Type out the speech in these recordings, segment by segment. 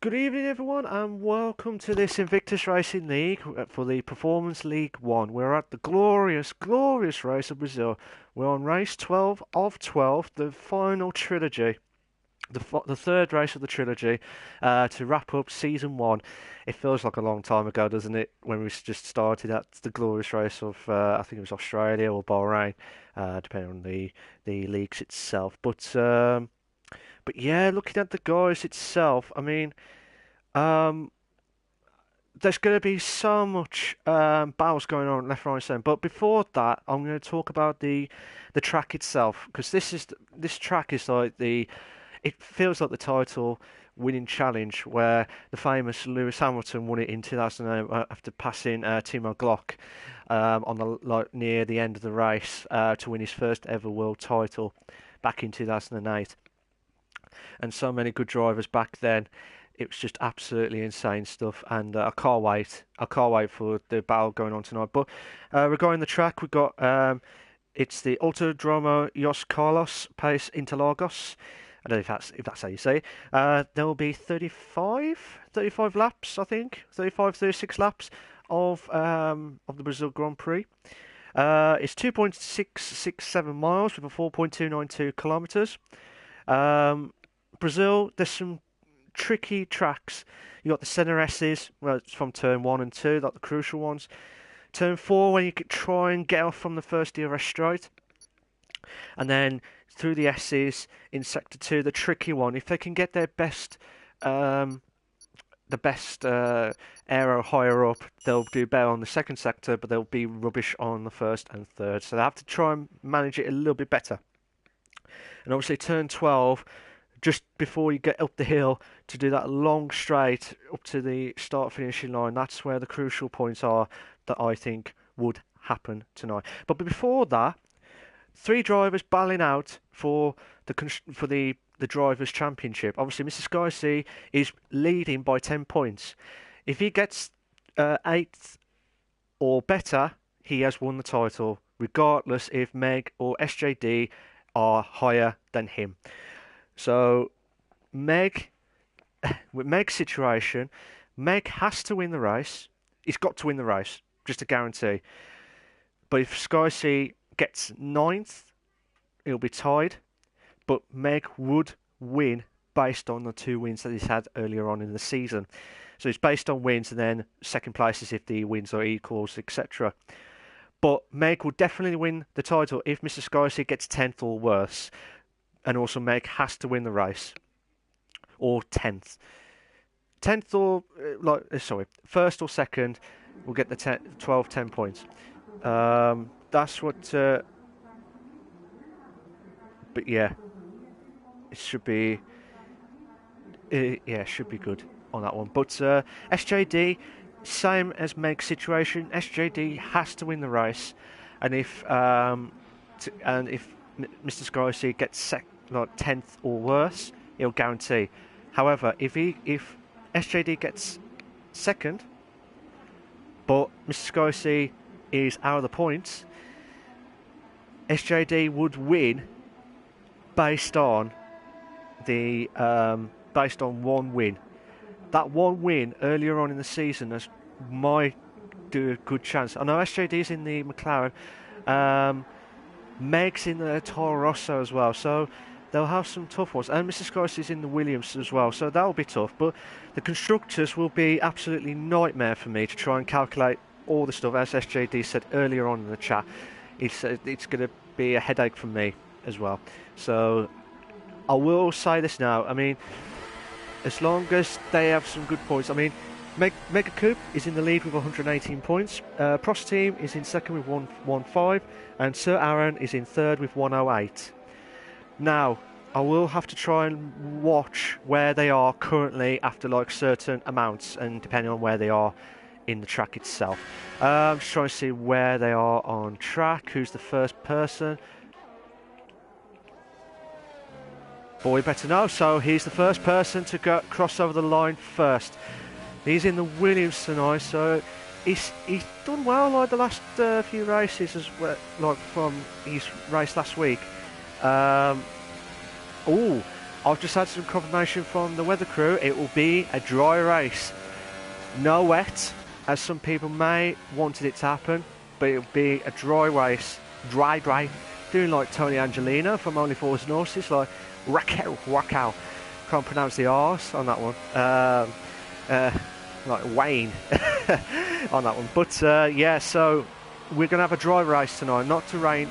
Good evening, everyone, and welcome to this Invictus Racing League for the Performance League 1. We're at the glorious, glorious race of Brazil. We're on race 12 of 12, the final trilogy, the third race of the trilogy, to wrap up season 1. It feels like a long time ago, doesn't it, when we just started at the glorious race of, I think it was Australia or Bahrain, depending on the leagues itself. But yeah, looking at the guys itself, I mean, um, there's going to be so much battles going on left, right, and centre. But before that, I'm going to talk about the track itself because this track is like it feels like the title winning challenge where the famous Lewis Hamilton won it in 2008 after passing Timo Glock on the near the end of the race to win his first ever world title back in 2008. And so many good drivers back then. It was just absolutely insane stuff, and I can't wait. I can't wait for the battle going on tonight. But regarding the track, we've got it's the Autodromo Jos Carlos Pace Interlagos. I don't know if that's how you say it. There will be 35 laps, I think, 36 laps of the Brazil Grand Prix. It's 2.667 miles with a 4.292 kilometers. Brazil, there's some tricky tracks. You got the center S's, well, it's from turn 1 and 2, like the crucial ones. Turn 4, when you could try and get off from the first DRS straight. And then through the S's in sector 2, the tricky one. If they can get their best, the best aero higher up, they'll do better on the second sector, but they'll be rubbish on the first and third. So they have to try and manage it a little bit better. And obviously turn 12, just before you get up the hill to do that long straight up to the start finishing line, that's where the crucial points are that I think would happen tonight. But before that, 3 drivers battling out for the drivers' championship. Obviously, Mr. Sky C is leading by 10 points. If he gets 8th or better, he has won the title, regardless if Meg or SJD are higher than him. So, with Meg's situation, Meg has to win the race. He's got to win the race, just a guarantee. But if Sky C gets 9th, it'll be tied. But Meg would win based on the 2 wins that he's had earlier on in the season. So it's based on wins, and then second place is if the wins are equals, etc. But Meg will definitely win the title if Mr. Sky C gets 10th or worse. And also Meg has to win the race. Or 10th. 10th or, first or second will get the 10 points. That's what, but yeah, it should be, it should be good on that one. But SJD, same as Meg's situation, SJD has to win the race. And if Mr. Sky C gets 10th or worse, he'll guarantee. However, if SJD gets second, but Mr. Sky C is out of the points, SJD would win based on one win. That one win earlier on in the season might do a good chance. I know SJD's in the McLaren. Meg's in the Toro Rosso as well, so they'll have some tough ones. And Mr. Sky C is in the Williams as well, so that'll be tough. But the constructors will be absolutely nightmare for me to try and calculate all the stuff. As SJD said earlier on in the chat, it's going to be a headache for me as well. So I will say this now. I mean, as long as they have some good points. I mean, Mega Coupe is in the lead with 118 points. Prost Team is in second with 115, and Sir Aaron is in third with 108. Now, I will have to try and watch where they are currently after certain amounts, and depending on where they are in the track itself. I'm just trying to see where they are on track. Who's the first person? Boy, better know. So he's the first person to cross over the line first. He's in the Williams tonight, so he's done well the last few races as well, from his race last week. I've just had some confirmation from the weather crew. It will be a dry race. No wet, as some people may wanted it to happen, but it'll be a dry race. Dry. Doing like Tony Angelino from Only Fools and Horses, like Raquel. Can't pronounce the R's on that one. Like Wayne on that one. But yeah, so we're going to have a dry race tonight, not to rain.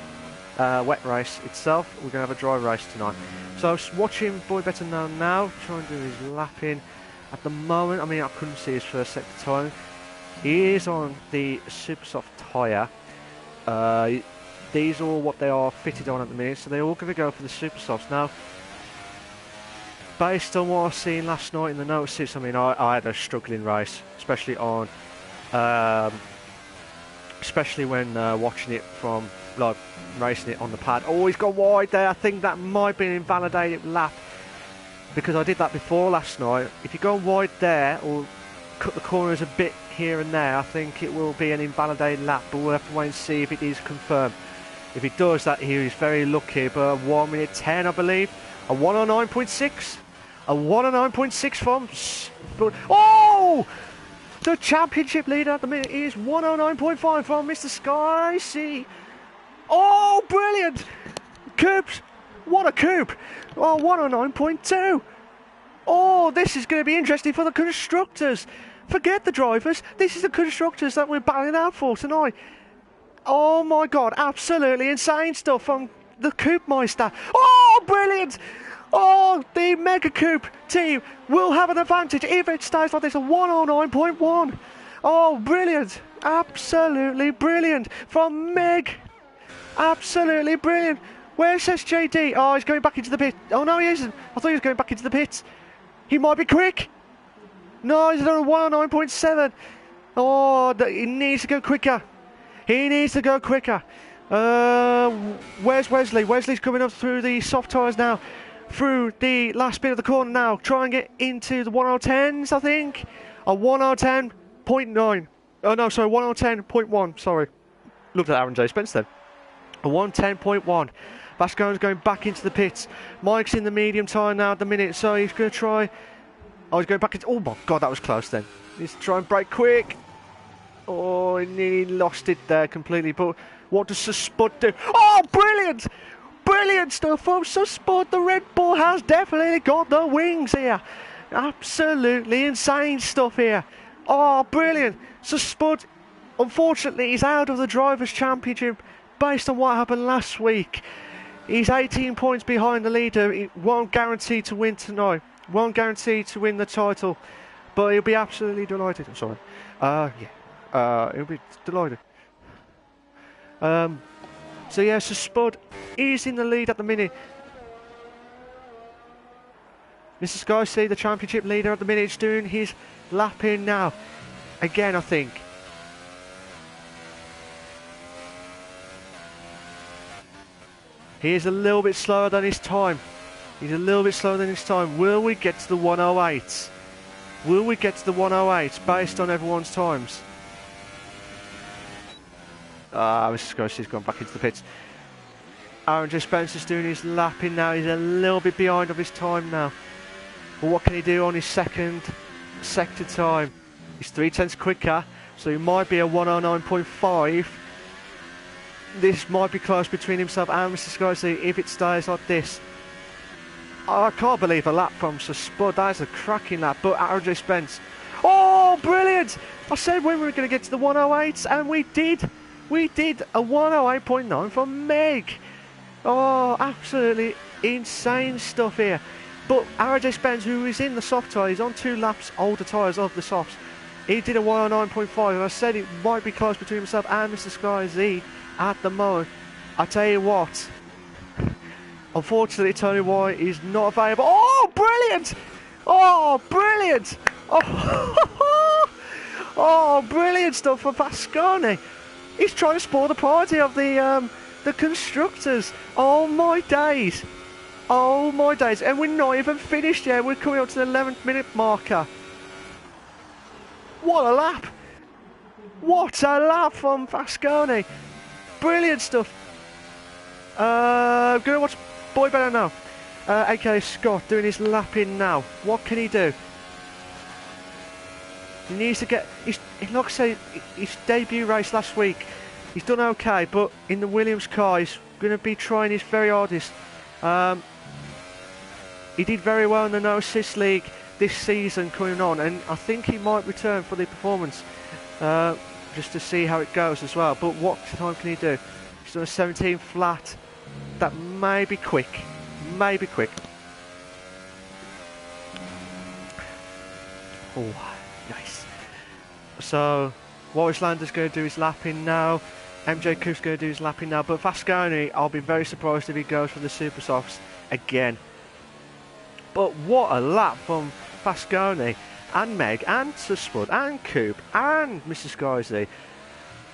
Wet race itself. We're going to have a dry race tonight. So I was watching Boy Better Known now, trying to do his lapping. At the moment, I mean, I couldn't see his first sector time. He is on the super soft tyre. These are all what they are fitted on at the minute, so they're all going to go for the super softs. Now, based on what I've seen last night in the notices, I mean, I had a struggling race, especially on, especially when watching it from, like, racing it on the pad. Oh, he's gone wide there. I think that might be an invalidated lap, because I did that before last night. If you go wide there or cut the corners a bit here and there, I think it will be an invalidated lap, but we'll have to wait and see if it is confirmed. If it does that, he is very lucky, but 1 minute 10, I believe. A 109.6. A 109.6 from... Oh! The championship leader at the minute is 109.5 from Mr. Sky C. Oh, brilliant! Coops! What a coupe! Oh, 109.2. Oh, this is going to be interesting for the constructors. Forget the drivers. This is the constructors that we're battling out for tonight. Oh my God, absolutely insane stuff from the Coupe Meister. Oh, brilliant! Oh, the Mega Coupe team will have an advantage if it stays like this, a 109.1. Oh, brilliant. Absolutely brilliant from Meg. Absolutely brilliant. Where's SJD? Oh, he's going back into the pit. Oh, no, he isn't. I thought he was going back into the pits. He might be quick. No, he's on a 109.7. Oh, he needs to go quicker. He needs to go quicker. Where's Wesley? Wesley's coming up through the soft tyres now. Through the last bit of the corner now. Try and get into the 110s, I think. A 110.9. Oh, no, sorry, 110.1. Sorry. Looked at Aaron J. Spence then. A 110.1. Vascone's going back into the pits. Mike's in the medium tyre now at the minute, so he's going to try... Oh, he's going back into... Oh, my God, that was close then. He's trying to brake quick. Oh, he nearly lost it there completely. But what does Spud do? Oh, brilliant! Brilliant stuff from Spud. The Red Bull has definitely got the wings here. Absolutely insane stuff here. Oh, brilliant. Spud, unfortunately, is out of the Drivers' Championship based on what happened last week. He's 18 points behind the leader. He won't guarantee to win tonight. Won't guarantee to win the title. But he'll be absolutely delighted. I'm sorry. He'll be delighted. So yeah, Spud is in the lead at the minute. Mr. Sky C, the championship leader at the minute, is doing his lap in now. Again, I think. He is a little bit slower than his time. He's a little bit slower than his time. Will we get to the 108? Will we get to the 108 based on everyone's times? Mr. Scorsese gone back into the pits. Aaron J. Spencer's doing his lapping now. He's a little bit behind of his time now. But what can he do on his second sector time? He's 3/10 quicker, so he might be a 109.5. This might be close between himself and Mr. Scorsese if it stays like this. I can't believe a lap from Sir Spud. That is a cracking lap. But Aaron J. Spence. Oh, brilliant! I said when we were going to get to the 108s, and we did. We did a 108.9 from Meg. Oh, absolutely insane stuff here. But Aaron J. Spence, who is in the soft tyre, he's on 2 laps older tyres of the softs. He did a 109.5, and I said it might be close between himself and Mr. Sky Z at the moment. I tell you what, unfortunately, Tony White is not available. Oh, brilliant! Oh, brilliant! Oh, oh, brilliant stuff for Vasconi. He's trying to spoil the party of the constructors. Oh my days! Oh my days! And we're not even finished yet. We're coming up to the 11th minute marker. What a lap! What a lap from Vasconi! Brilliant stuff. I'm going to watch Boy Better now. aka Scott, doing his lap in now. What can he do? He needs to get... like I say, his debut race last week, he's done okay, but in the Williams car, he's going to be trying his very hardest. He did very well in the No Assist League this season coming on, and I think he might return for the performance, just to see how it goes as well. But what time can he do? He's done a 17 flat. That may be quick. Maybe quick. Oh, nice. So, Warrislander's going to do his lapping now. MJ Coop's going to do his lapping now. But Fasconi, I'll be very surprised if he goes for the Super Softs again. But what a lap from Fasconi and Meg and Sir Spud and Coop and Mrs. Scorsese.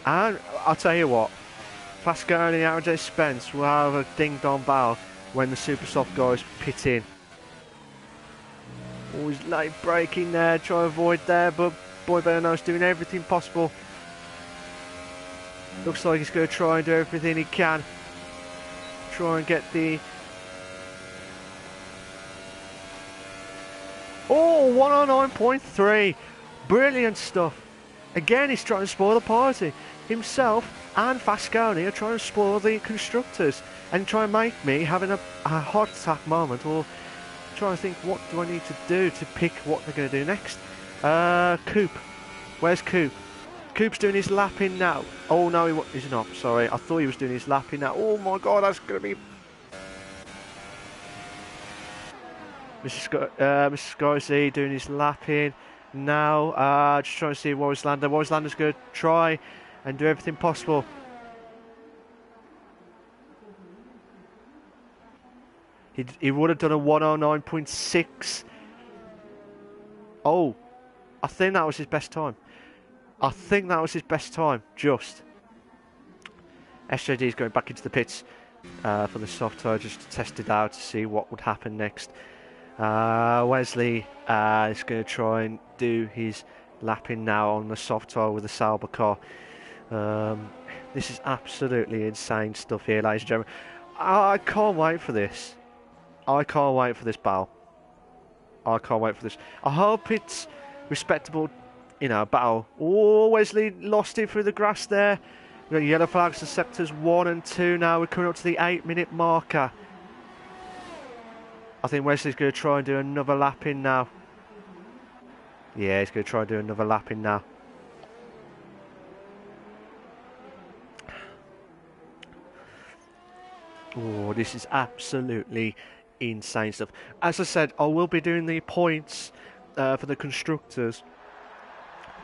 And I'll tell you what, Fasconi and RJ Spence will have a ding-dong bow when the Super Soft guys pit in. Always late braking there, try to avoid there, but Boy Bernard's doing everything possible. Looks like he's going to try and do everything he can. Try and get the... Oh, 109.3. Brilliant stuff. Again, he's trying to spoil the party. Himself and Fasconi are trying to spoil the constructors and try and make me having a heart attack moment, or trying to think, what do I need to do to pick what they're going to do next. Coop. Where's Coop? Coop's doing his lapping now. Oh no, he's not. Sorry, I thought he was doing his lapping now. Oh my god, that's going to be... Mr. Scorsese doing his lapping now. Just trying to see Warrislander. Warrislander's going to try and do everything possible. He would have done a 109.6. Oh, I think that was his best time. I think that was his best time, just. SJD's going back into the pits for the soft tire just to test it out to see what would happen next. Wesley is going to try and do his lapping now on the soft tire with the Sauber car. This is absolutely insane stuff here, ladies and gentlemen. I can't wait for this. I can't wait for this battle. I can't wait for this. I hope it's respectable, you know, battle. Oh, Wesley lost it through the grass there. We've got yellow flags to sectors 1 and 2 now. We're coming up to the 8-minute marker. I think Wesley's going to try and do another lap in now. Yeah, he's going to try and do another lap in now. Oh, this is absolutely insane stuff. As I said, I will be doing the points for the constructors,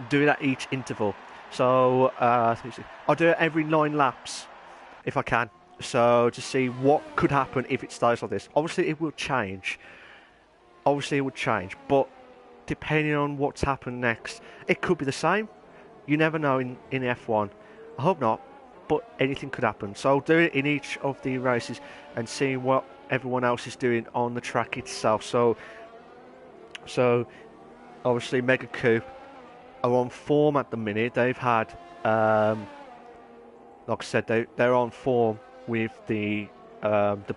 doing at each interval. So I'll do it every 9 laps if I can. So to see what could happen if it stays like this. Obviously it will change. But depending on what's happened next, it could be the same. You never know in F1. I hope not, but anything could happen. So I'll do it in each of the races and see what everyone else is doing on the track itself. So obviously Mega Coupe are on form at the minute. They've had, like I said, they're on form with the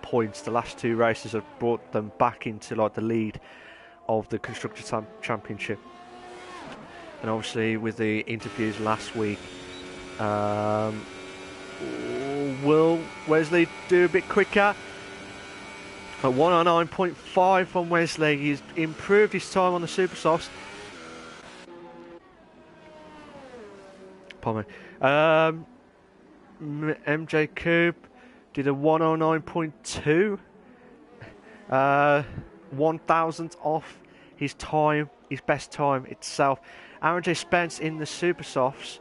points. The last 2 races have brought them back into like the lead of the Constructors Championship. And obviously with the interviews last week, will Wesley do a bit quicker? At 109.5 from Wesley. He's improved his time on the Super Softs. Pardon me. MJ Coupe did a 109.2. 1,000th off his time, his best time itself. Aaron J. Spence in the Super Softs.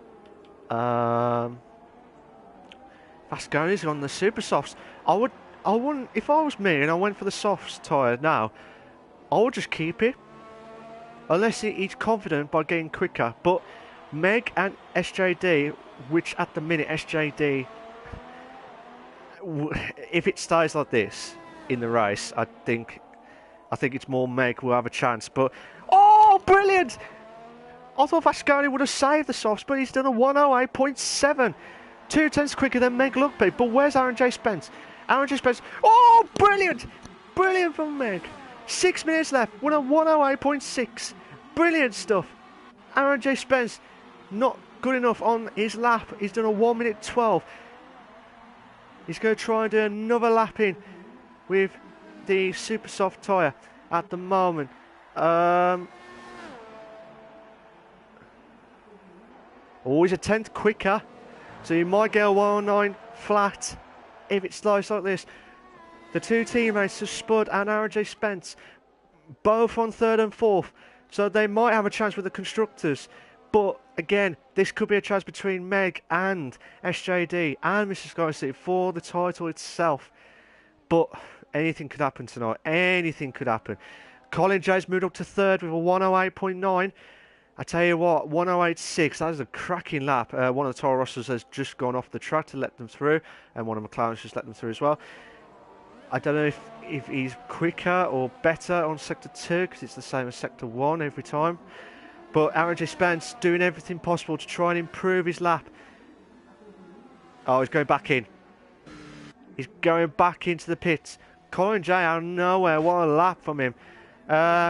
Fasconi's on the Super Softs. I wouldn't, if I was me and I went for the softs tyre now, I would just keep it. Unless he's confident by getting quicker. But Meg and SJD, which at the minute SJD, if it stays like this in the race, I think it's more Meg will have a chance. But oh, brilliant! I thought Fasconi would have saved the softs, but he's done a 108.7, 2 tenths quicker than Meg Lugby. But where's Aaron J. Spence? Aaron J. Spence, oh, brilliant! brilliant from Meg. 6 minutes left, won a 108.6. Brilliant stuff. Aaron J. Spence, not good enough on his lap. He's done a 1 minute 12. He's going to try and do another lap in with the super soft tyre at the moment. Always a tenth quicker, so you might get a 109 flat if it slides like this. The two teammates, so Spud and Aaron J. Spence, both on third and fourth, so they might have a chance with the constructors. But again, this could be a chance between Meg and SJD and Mr. Sky City for the title itself. But anything could happen tonight. Anything could happen. Colin J's moved up to third with a 108.9. I tell you what, 108.6, that is a cracking lap. One of the Toro Rossos has just gone off the track to let them through, and one of McLaren's just let them through as well. I don't know if he's quicker or better on Sector 2, because it's the same as Sector 1 every time. But Aaron J. Spence doing everything possible to try and improve his lap. Oh, he's going back in. He's going back into the pits. Colin J out of nowhere, what a lap from him.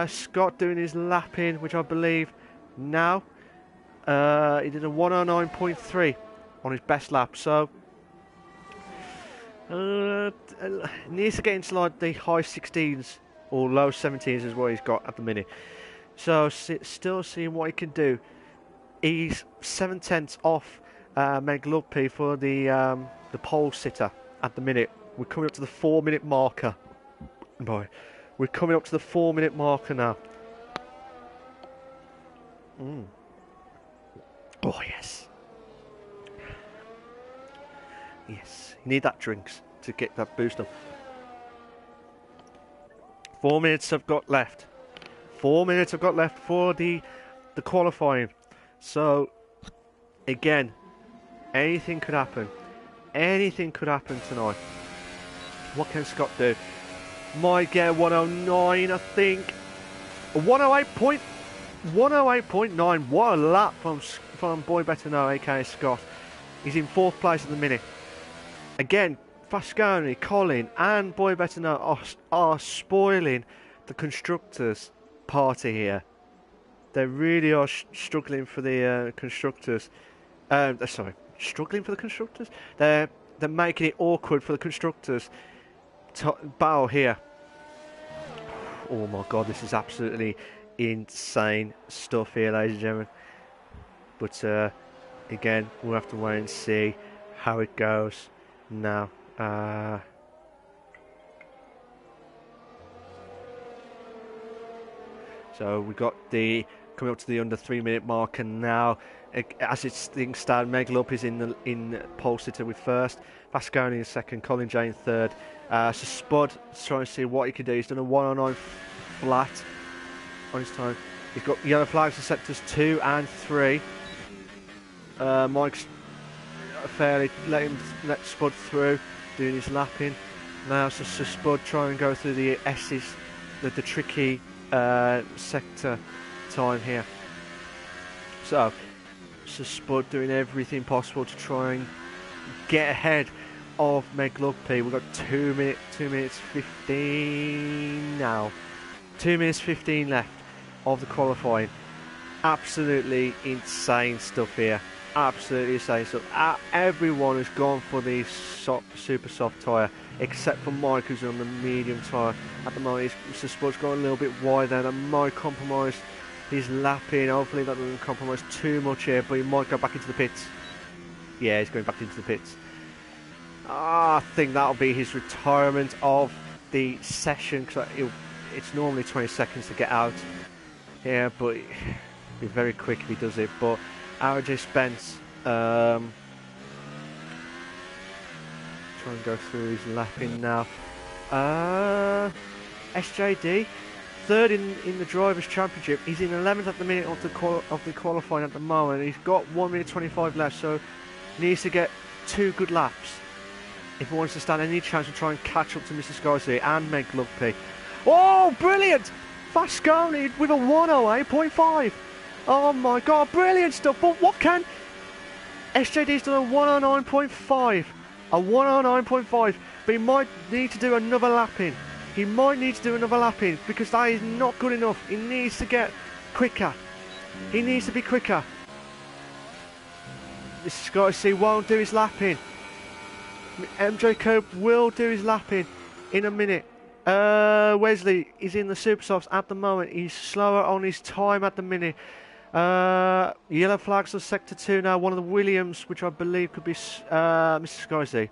Scott doing his lap in, which I believe now. He did a 109.3 on his best lap, so needs to get into like the high 16s or low 17s is what he's got at the minute. So still seeing what he can do. He's 7/10 off Meg Lugby for the pole sitter at the minute. We're coming up to the 4 minute marker. Boy, we're coming up to the 4 minute marker now. Oh yes, yes. You need that drinks to get that boost up. 4 minutes I've got left. 4 minutes I've got left for the qualifying. So again, anything could happen. Anything could happen tonight. What can Scott do? Might get 109, I think. 108.9. What a lap from Boy Better Know, aka Scott. He's in fourth place at the minute. Again, Fasconi, Colin, and Boy Better Know are spoiling the constructors' party here. They really are struggling for the constructors. Sorry, struggling for the constructors. They're making it awkward for the constructors. Battle here. Oh my God, this is absolutely insane stuff here, ladies and gentlemen. But again, we'll have to wait and see how it goes now. So we got the coming up to the under 3 minute marker now. As it's things stand, Meg Lupp is in pole sitter with first, Fasconi in second, Colin J in third. So Spud trying to see what he can do. He's done a 109 flat on his time. He's got yellow flags for sectors 2 and 3. Mike's fairly let Spud through, doing his lapping. Now so Spud trying to go through the S's, the tricky sector time here. So Spud doing everything possible to try and get ahead of Meg Lugby. We've got 2 minutes 15 now. 2 minutes 15 left of the qualifying. Absolutely insane stuff here. Absolutely insane stuff. Everyone has gone for the super soft tyre, except for Mike, who's on the medium tyre at the moment. Mr. Spud's got a little bit wide there. That might compromise his lapping. Hopefully that doesn't compromise too much here, but he might go back into the pits. Yeah, he's going back into the pits. I think that'll be his retirement of the session, because it's normally 20 seconds to get out here, but it'll be very quick if he does it. But RJ Spence trying to go through his lapping now. SJD third in the Drivers' Championship. He's in 11th at the minute of the qualifying at the moment. He's got 1 minute 25 left, so he needs to get 2 good laps if he wants to stand any chance to try and catch up to Mr. Scorsese and Meg Lugby. Oh, brilliant! Fasconi with a 108.5. Oh my God, brilliant stuff. But what can... SJD's done a 109.5. A 109.5. But he might need to do another lap in. He might need to do another lap in because that is not good enough. He needs to get quicker. He needs to be quicker. This Scottish C won't do his lapping. MJ Cope will do his lapping in a minute. Wesley is in the super softs at the moment. He's slower on his time at the minute. Yellow flags on sector 2 now. One of the Williams, which I believe could be Mr. Scottish.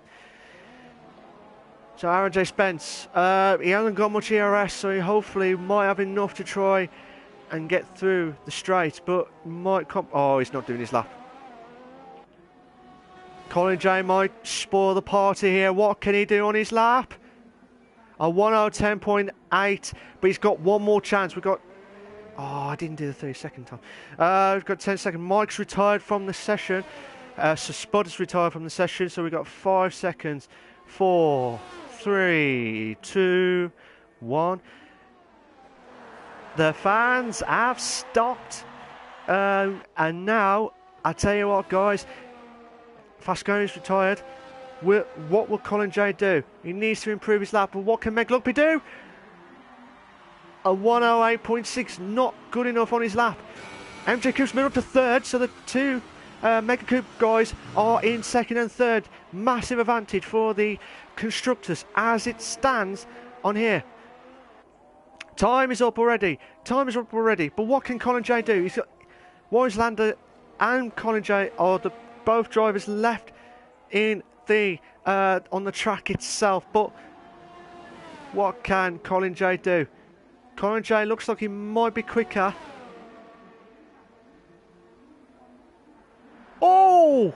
So Aaron J. Spence, he hasn't got much ERS, so he hopefully might have enough to try and get through the straight, but might come. Oh, he's not doing his lap. Colin J might spoil the party here. What can he do on his lap? A 1:10.8, but he's got one more chance. We've got. Oh, I didn't do the 30-second time. We've got 10 seconds. Mike's retired from the session. So Spud is retired from the session, so we've got 5 seconds. 4, 3, 2, 1. The fans have stopped. And now, I tell you what, guys. Fasconi's retired. What will Colin J do? He needs to improve his lap. But what can Meg Lugby do? A 1:08.6. Not good enough on his lap. MJ Coop's moved up to third. So the two Mega Coupe guys are in second and third. Massive advantage for the constructors as it stands on here. Time is up already. But what can Colin J do? He's got Waislander and Colin J are the both drivers left in the on the track itself. But what can Colin J do? Colin J looks like he might be quicker. Oh,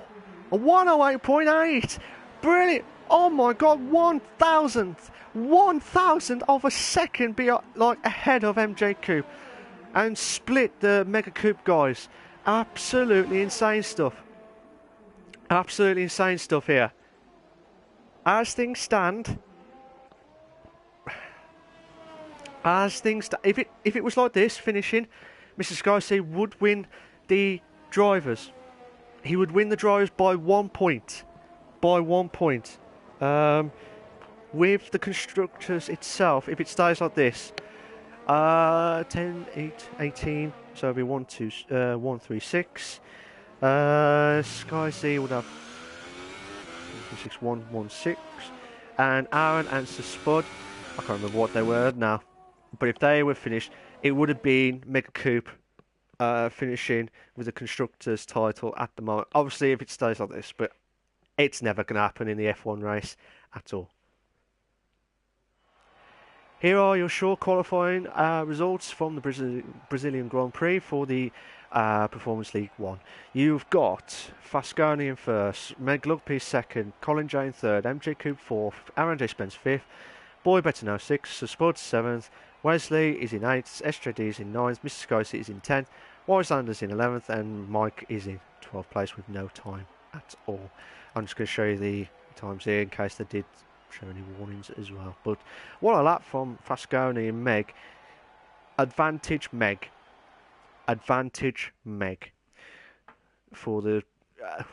a 1:08.8. Brilliant. Oh my God, 1,000th of a second be like ahead of MJ Coupe and split the Mega Coupe guys. Absolutely insane stuff. Absolutely insane stuff here. As things stand, if it was like this finishing, Mr. Sky would win the drivers. He would win the drivers by 1 point. With the constructors itself, if it stays like this, 10, 8, 18, so it'll be 1, 2, 1, 3, 6. Sky C would have 6, 1, 1, 6. And Aaron and Spud, I can't remember what they were now, but if they were finished, it would have been Mega Coupe finishing with the constructors title at the moment. Obviously, if it stays like this, but it's never going to happen in the F1 race at all. Here are your short qualifying results from the Brazilian Grand Prix for the Performance League 1. You've got Fasconi in first, Meg Lugby second, Colin J in third, MJ Coupe fourth, Aaron J Spence fifth, Boy Better Now sixth, Spud seventh, Wesley is in eighth, SJD is in ninth, Mr. Skycy is in 10th, Wiselander's in 11th, and Mike is in 12th place with no time at all. I'm just going to show you the times here in case they did show any warnings as well. But what a lap from Fasconi and Meg. Advantage Meg for the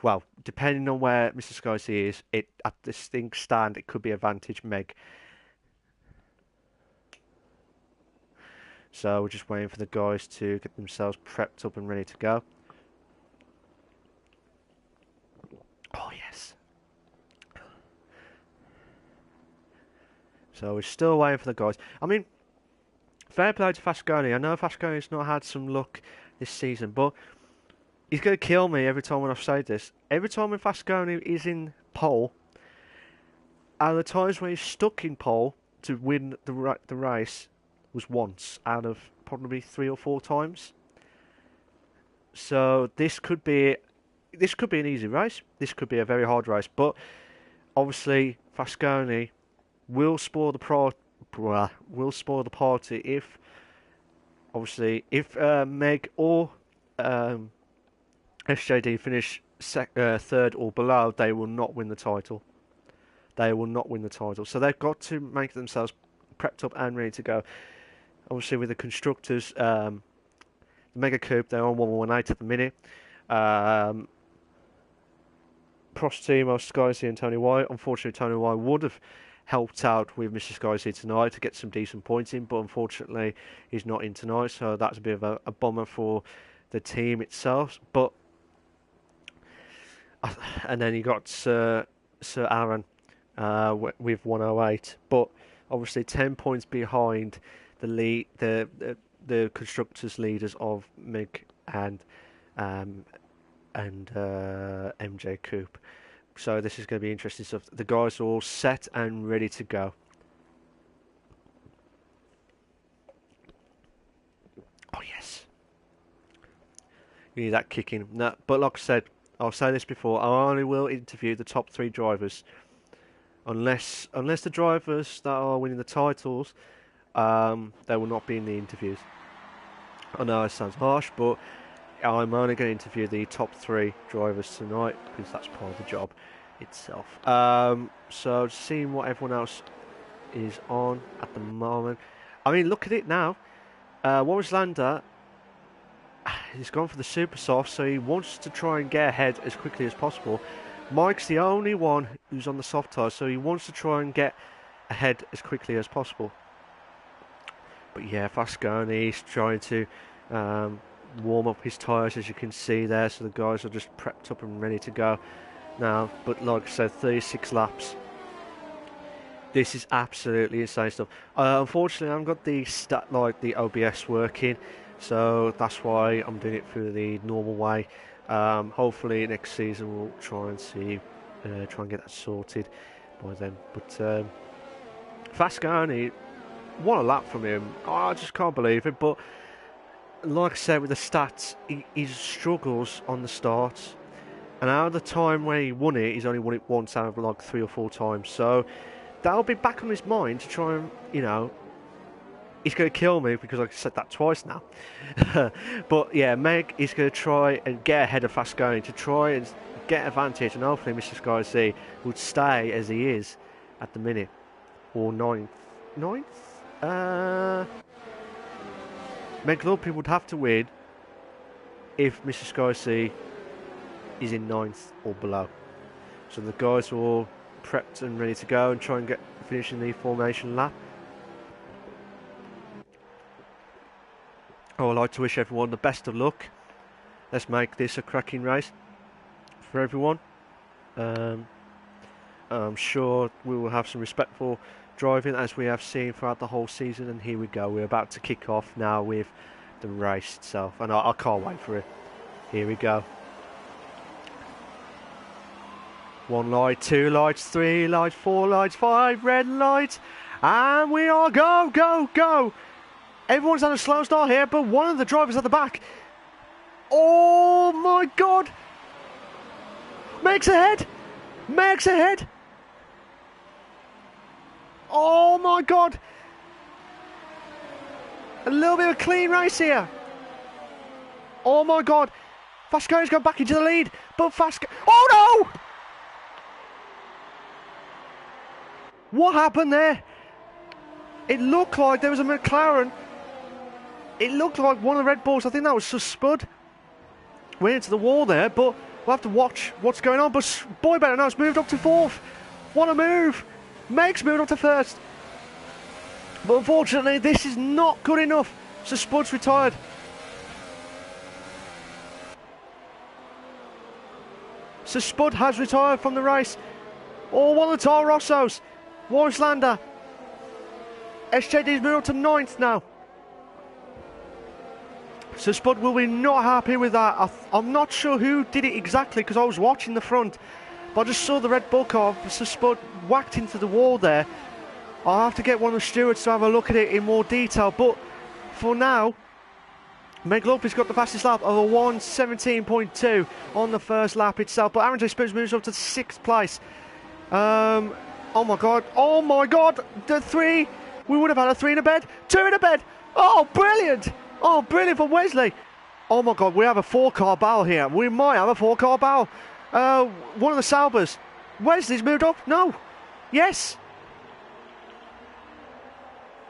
well, depending on where Mr. Skycy is, it at this thing stand it could be advantage Meg. So we're just waiting for the guys to get themselves prepped up and ready to go. Oh yes. So we're still waiting for the guys. I mean, fair play to Fasconi. I know Fasconi's not had some luck this season, but he's going to kill me every time when I've said this. Every time when Fasconi is in pole, and the times when he's stuck in pole to win the race was once out of probably 3 or 4 times. So this could be an easy race. This could be a very hard race, but obviously Fasconi will spoil the party if Meg or SJD finish third or below. They will not win the title. So they've got to make themselves prepped up and ready to go. Obviously, with the constructors, the Mega Coupe, they're on 118 at the minute. Prostimo, Skycy and Tony White. Unfortunately, Tony White would have helped out with Mr. Skies here tonight to get some decent points in, but unfortunately he's not in tonight, so that's a bit of a bummer for the team itself. But and then you got Sir Aaron with 108, but obviously 10 points behind the lead, the constructors leaders of Mig and MJ Coupe. So this is going to be interesting stuff. The guys are all set and ready to go. Oh yes, you need that kick in. No, but like I said, I'll say this before, I only will interview the top 3 drivers. Unless the drivers that are winning the titles, they will not be in the interviews. I know it sounds harsh, but I'm only going to interview the top 3 drivers tonight because that's part of the job itself. So seeing what everyone else is on at the moment. I mean, look at it now. Warren Lander, he's gone for the super soft, so he wants to try and get ahead as quickly as possible. Mike's the only one who's on the soft tyres, so he wants to try and get ahead as quickly as possible. But yeah, Fasconi's trying to warm up his tyres, as you can see there, so the guys are just prepped up and ready to go now. But like I said, 36 laps. This is absolutely insane stuff. Unfortunately, I haven't got the OBS working, so that's why I'm doing it through the normal way. Hopefully next season we'll try and get that sorted by then. But Fasconi, what a lap from him! I just can't believe it. But like I said, with the stats, he struggles on the starts, and out of the time where he won it, he's only won it once out of like 3 or 4 times. So that'll be back on his mind to try and, you know, he's going to kill me because I said that twice now. But yeah, Meg is going to try and get ahead of Fasconi to try and get advantage, and hopefully Mr. Sky C would stay as he is at the minute, or ninth. Meg Lupin would have to win if Mr. Sky C is in 9th or below. So the guys are all prepped and ready to go and try and get finishing the formation lap. I would like to wish everyone the best of luck. Let's make this a cracking race for everyone. I'm sure we will have some respectful driving as we have seen throughout the whole season, and here we go. We're about to kick off now with the race itself, and I can't wait for it. Here we go. 1 light, 2 lights, 3 lights, 4 lights, 5 red lights, and we are go, go, go. Everyone's on a slow start here, but one of the drivers at the back. Oh my God! Meg's ahead! Meg's ahead! Oh my God! A little bit of a clean race here. Oh my God! Fasconi's gone back into the lead, but oh no! What happened there? It looked like there was a McLaren. It looked like one of the Red Bulls, I think that was Spud, went into the wall there, but we'll have to watch what's going on. But boy better now, it's moved up to 4th. What a move! Meg's moved up to 1st. But unfortunately, this is not good enough. So Spud's retired. So Spud has retired from the race. Oh, one of the Toro Rossos. Warren Lander. SJD's moved up to 9th now. So Spud will be not happy with that. I'm not sure who did it exactly because I was watching the front. But I just saw the Red Bull car. So Spud whacked into the wall there. I'll have to get one of the stewards to have a look at it in more detail. But for now, Meg Lopez got the fastest lap of a 1:17.2 on the first lap itself. But Aaron J. Spitz moves up to 6th place. Oh my God. Oh my God. The 3. We would have had a 3 in a bed. 2 in a bed. Oh, brilliant. Oh, brilliant for Wesley. Oh my God, we have a 4-car battle here. We might have a 4-car battle. One of the Saubers. Wesley's moved up. No. Yes.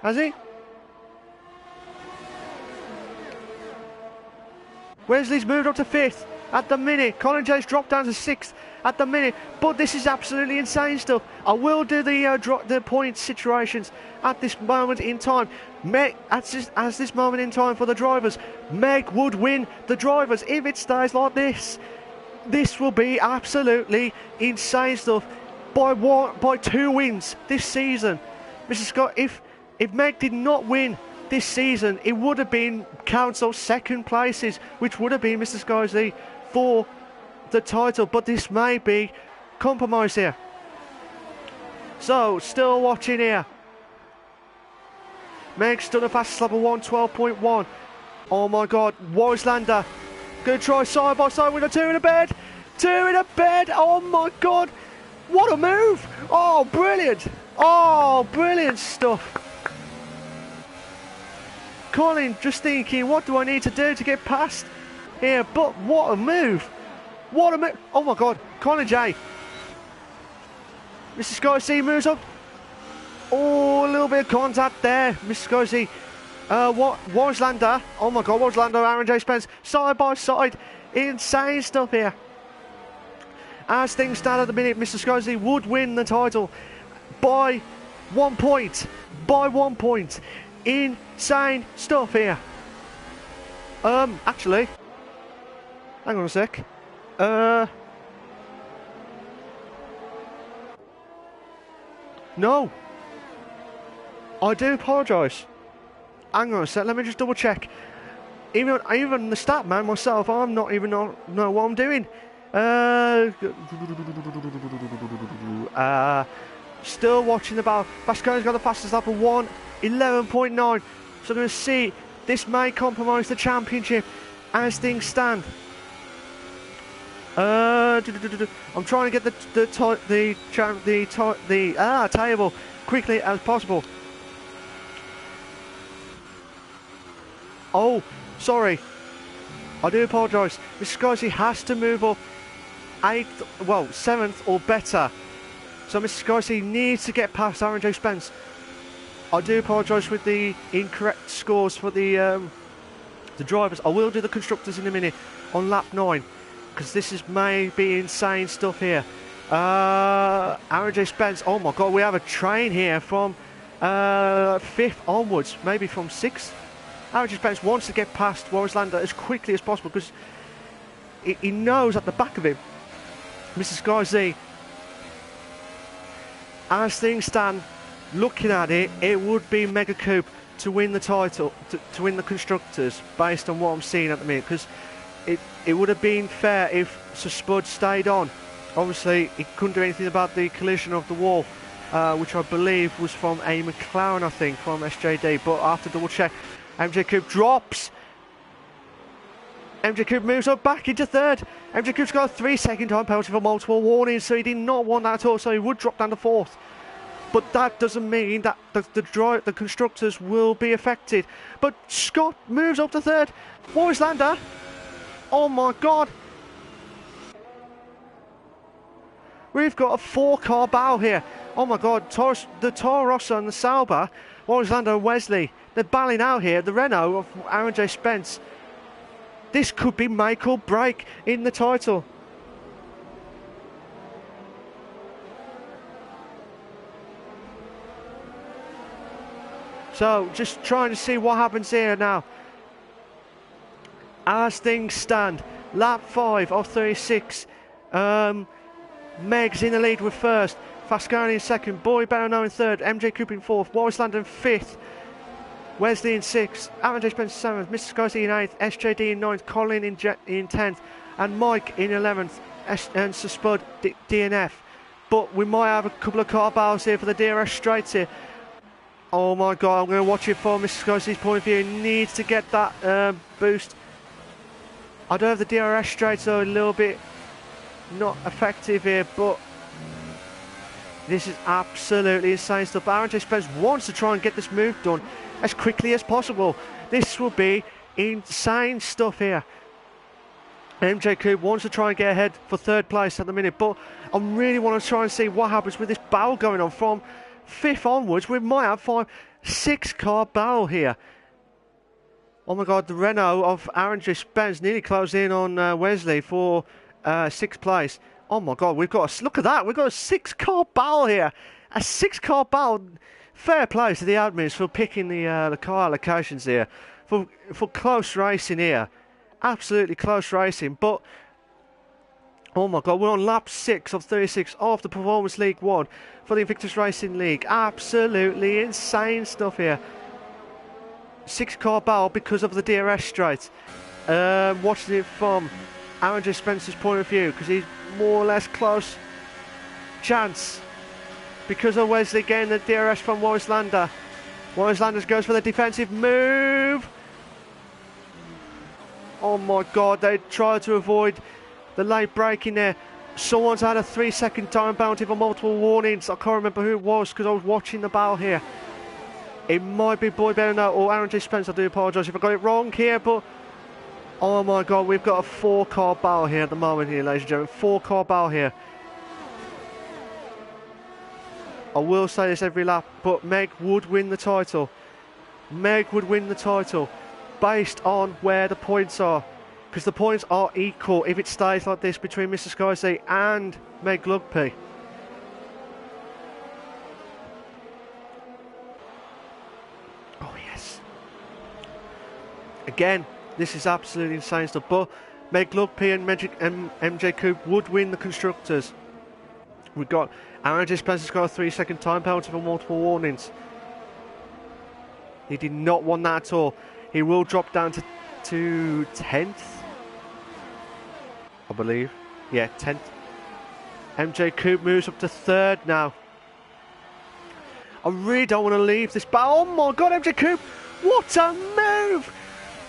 Has he? Wesley's moved up to 5th at the minute. Colin J's dropped down to 6th at the minute. But this is absolutely insane stuff. I will do the point situations at this moment in time. As this moment in time for the drivers, Meg would win the drivers if it stays like this. This will be absolutely insane stuff. By 2 wins this season, Mr. Scott. If Meg did not win this season, it would have been council second places, which would have been Mr. Scorsese for the title. But this may be compromised here. So, still watching here. Meg's done a fastest lap of 1:12.1. Oh my God, Waislander gonna try side by side with a 2 in a bed. 2 in a bed. Oh my God, what a move! Oh, brilliant! Oh, brilliant stuff. Colin just thinking, what do I need to do to get past here? But what a move! What a move! Oh my God, Colin J. Mr. Scorsese moves up. Oh, a little bit of contact there, Mr. Scorsese. Waislander. Oh my God, Waislander, Aaron J. Spence, side by side. Insane stuff here. As things stand at the minute, Mr. Scorsese would win the title by 1 point. By 1 point. Insane stuff here. Actually, hang on a sec. No, I do apologise. Hang on a sec. Let me just double check. Even the stat man myself, I'm not even know what I'm doing. Still watching the battle. Vasco's got the fastest lap of 1:11.9. So I'm going to see this may compromise the championship as things stand. I'm trying to get the table quickly as possible. Oh, sorry. I do apologise. Mr. Scorsese has to move up 7th or better. So Mr. Scorsese needs to get past Aaron J. Spence. I do apologise with the incorrect scores for the drivers. I will do the constructors in a minute on lap 9, because this is maybe insane stuff here. Aaron J. Spence. Oh my God, we have a train here from 5th onwards, maybe from 6th. Aaron J. Spence wants to get past Waislander as quickly as possible because he knows at the back of him, Mr. Scorsese, as things stand, looking at it, it would be Mega Coupe to win the title, to win the constructors, based on what I'm seeing at the minute, because it would have been fair if Sir Spud stayed on. Obviously, he couldn't do anything about the collision of the wall, which I believe was from a McLaren, I think, from SJD, but I have to double check. MJ Coupe drops. MJ Coupe moves up back into 3rd. MJ Coupe's got a 3-second time penalty for multiple warnings, so he did not want that at all, so he would drop down to 4th. But that doesn't mean that the constructors will be affected. But Scott moves up to 3rd. Waislander. Oh my God. We've got a 4-car battle here. Oh my God. The Toro Rosso and the Sauber, Waislander and Wesley, they're battling out here. The Renault of Aaron J. Spence. This could be make or break in the title. So, just trying to see what happens here now. As things stand, lap 5 of 36. Meg's in the lead with 1st. Fascani in 2nd. Boy Barano in 3rd. MJ Coupe in 4th. Waislander in 5th. Wesley in 6th. Aaron J. Spence 7th. Mr. Scorsese in 8th. SJD in 9th. Colin in 10th. And Mike in 11th. And Sir Spud DNF. But we might have a couple of car battles here for the DRS straights here. Oh my God, I'm going to watch it from Mr. Scorsese's point of view. He needs to get that boost. I don't have the DRS straight, so a little bit not effective here, but this is absolutely insane stuff. Aaron J. Spence wants to try and get this move done as quickly as possible. This will be insane stuff here. MJ Coupe wants to try and get ahead for 3rd place at the minute, but I really want to try and see what happens with this battle going on from 5th onwards. We might have 6-car battle here. Oh my God, the Renault of Aaron J. Spence nearly closed in on Wesley for 6th place. Oh my God, look at that. We've got a 6-car battle here. A 6-car battle. Fair play to the admins for picking the car allocations here. For close racing here. Absolutely close racing. But, oh my God, we're on lap 6 of 36 of the Performance League 1 for the Invictus Racing League. Absolutely insane stuff here. 6-car battle because of the DRS straight. Watching it from Aaron J. Spencer's point of view, because he's more or less close chance because of Wesley getting the DRS from Warris Lander. Warris Lander goes for the defensive move. Oh my God, they tried to avoid the late braking there. Someone's had a 3-second time penalty for multiple warnings. I can't remember who it was because I was watching the battle here. It might be Boy Bennett or Aaron J. Spencer. I do apologise if I got it wrong here, but oh my God, we've got a 4-car battle here at the moment here, ladies and gentlemen. 4-car battle here. I will say this every lap, but Meg would win the title. Meg would win the title based on where the points are. Because the points are equal if it stays like this between Mr. Skysea and Meg Lugby. Oh yes. Again, this is absolutely insane stuff. But Meg Lugby and MJ Coop would win the Constructors. We've got Aaron J. Spencer's got a 3-second time penalty for multiple warnings. He did not want that at all. He will drop down to 10th, I believe. Yeah, 10th. MJ Coop moves up to 3rd now. I really don't want to leave this battle. Oh my God, MJ Coop! What a move!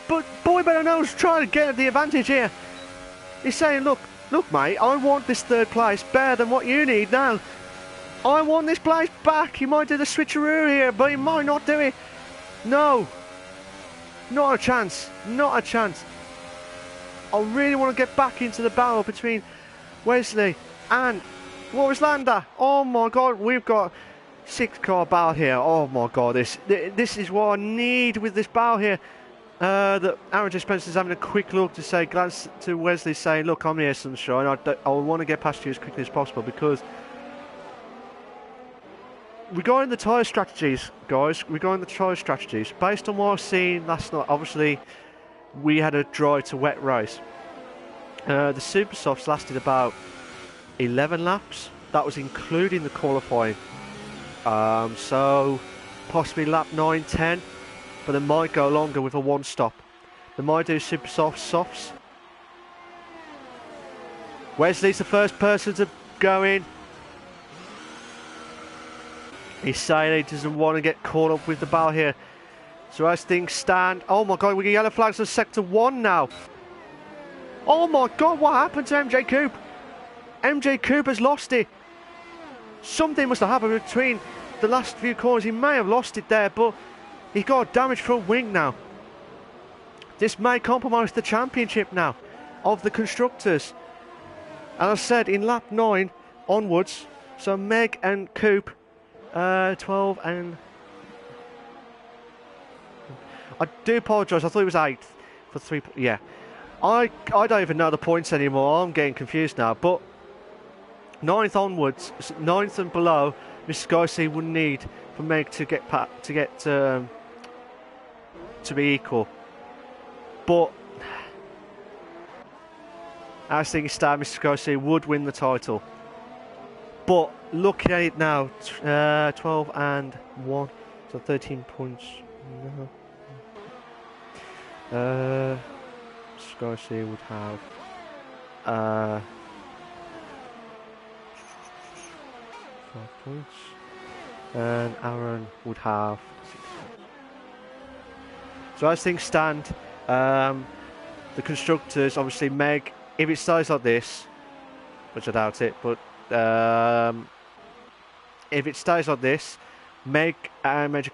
But Boy Better Knows trying to get the advantage here. He's saying, look mate, I want this 3rd place better than what you need now. I want this place back. He might do the switcheroo here, but he might not do it. No. Not a chance. Not a chance. I really want to get back into the battle between Wesley and Warris Lander. Oh my God, we've got 6-car battle here. Oh my God, this is what I need with this battle here. That Aaron J. Spencer's having a quick look to say, glance to Wesley saying, look, I'm here, sunshine. I want to get past you as quickly as possible because regarding the tyre strategies, guys, based on what I've seen last night, obviously we had a dry to wet race. The Super Softs lasted about 11 laps. That was including the qualifying. So possibly lap 9, 10, but they might go longer with a 1-stop. They might do Super Softs. Wesley's the first person to go in. He's saying he doesn't want to get caught up with the battle here. So as things stand, oh my God, we get yellow flags on sector 1 now. Oh my God, what happened to MJ Coop? MJ Coop has lost it. Something must have happened between the last few corners. He may have lost it there, but he's got a damaged front wing now. This may compromise the championship now of the Constructors. As I said, in lap 9 onwards, so Meg and Coop, 12 and... I do apologise, I thought it was 8th for 3... Yeah. I don't even know the points anymore, I'm getting confused now, but 9th onwards, 9th and below, Mr. Skysea would need for Meg to get to be equal. But as things stand, Mr. Skysea would win the title. But looking at it now, 12 and 1, so 13 points. No. Skysea would have 5 points, and Aaron would have 6 points. So as things stand, the Constructors, obviously Meg, if it stays like this, which I doubt it, but if it stays like this, Meg and MJ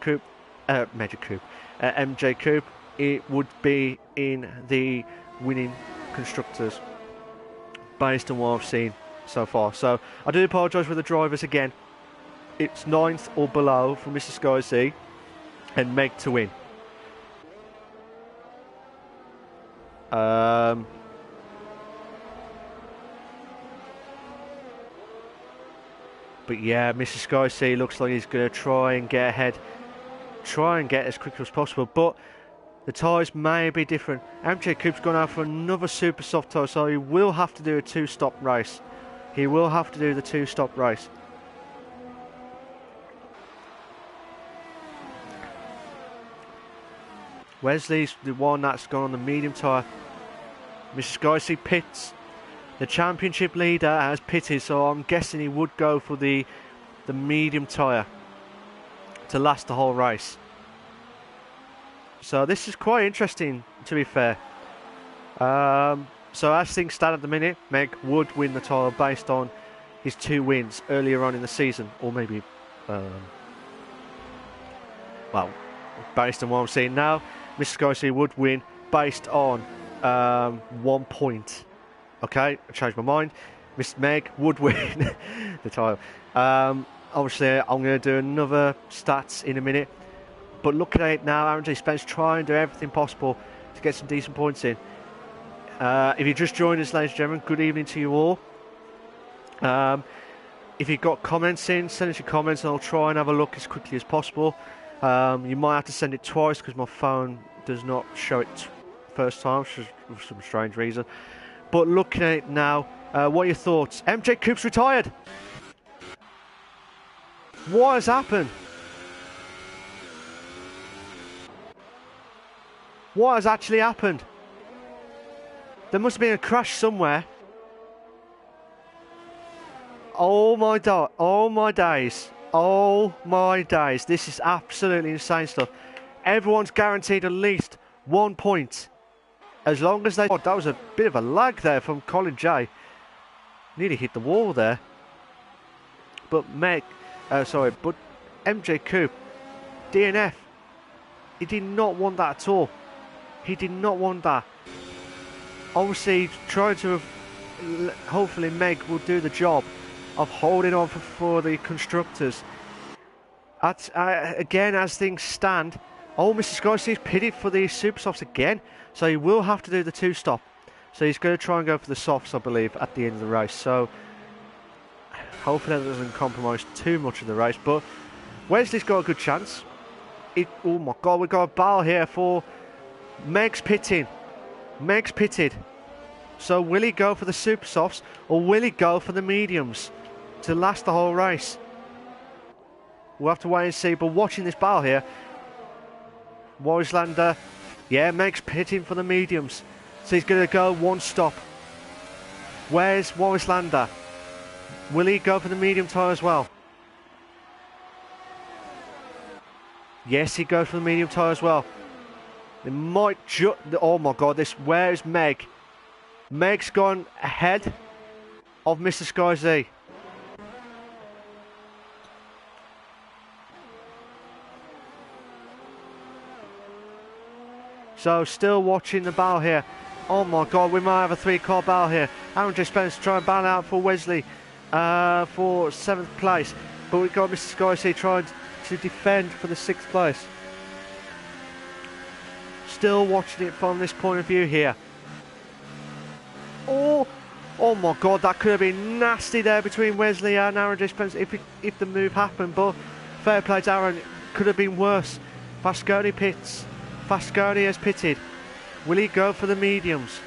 Coop, it would be in the winning Constructors based on what I've seen so far. So I do apologise for the drivers again. It's 9th or below for Mr. Skysea and Meg to win. But yeah, Mr. Sky C looks like he's going to try and get ahead. Try and get as quick as possible. But the tyres may be different. MJ Coop's gone out for another super soft tyre, so he will have to do a 2-stop race. He will have to do the 2-stop race. Wesley's the one that's gone on the medium tyre. Mr. Sky C pits. The championship leader has pitted, so I'm guessing he would go for the medium tyre to last the whole race. So this is quite interesting, to be fair. So as things stand at the minute, Meg would win the title based on his 2 wins earlier on in the season, or maybe, well, based on what I'm seeing now, Mr. Sky C would win based on 1 point. Okay, I changed my mind. Miss Meg would win the title. Obviously, I'm going to do another stats in a minute. But looking at it now, Aaron J. Spence trying to do everything possible to get some decent points in. If you just joined us, ladies and gentlemen, good evening to you all. If you've got comments in, send us your comments and I'll try and have a look as quickly as possible. You might have to send it twice because my phone does not show it first time for some strange reason. But looking at it now, what are your thoughts? MJ Coop's retired. What has happened? What has actually happened? There must have been a crash somewhere. Oh my days. Oh my days. This is absolutely insane stuff. Everyone's guaranteed at least 1 point. As long as they... Oh, that was a bit of a lag there from Colin J. Nearly hit the wall there. But but MJ Coop, DNF. He did not want that at all. He did not want that. Obviously, trying to... Hopefully Meg will do the job of holding on for the constructors. Again, as things stand... Oh, Mr. Skysea's pitted for the super softs again. So he will have to do the 2-stop. So he's going to try and go for the softs, I believe, at the end of the race. So hopefully that doesn't compromise too much of the race. But Wesley's got a good chance. Oh my God, we've got a battle here for Meg's pitting. Meg's pitted. So will he go for the super softs or will he go for the mediums to last the whole race? We'll have to wait and see. But watching this battle here, Waislander, yeah, Meg's pitting for the mediums. So he's going to go 1 stop. Where's Waislander? Will he go for the medium tyre as well? Yes, he goes for the medium tyre as well. It might oh my God, where's Meg? Meg's gone ahead of Mr. Sky Z. So still watching the battle here. Oh my God, we might have a 3-car battle here. Aaron J. Spence trying to battle out for Wesley for 7th place. But we've got Mr. Sky C trying to defend for the 6th place. Still watching it from this point of view here. Oh my God, that could have been nasty there between Wesley and Aaron J. Spence if the move happened. But fair play to Aaron, it could have been worse. Fasconi pits. Fasconi has pitted. Will he go for the mediums?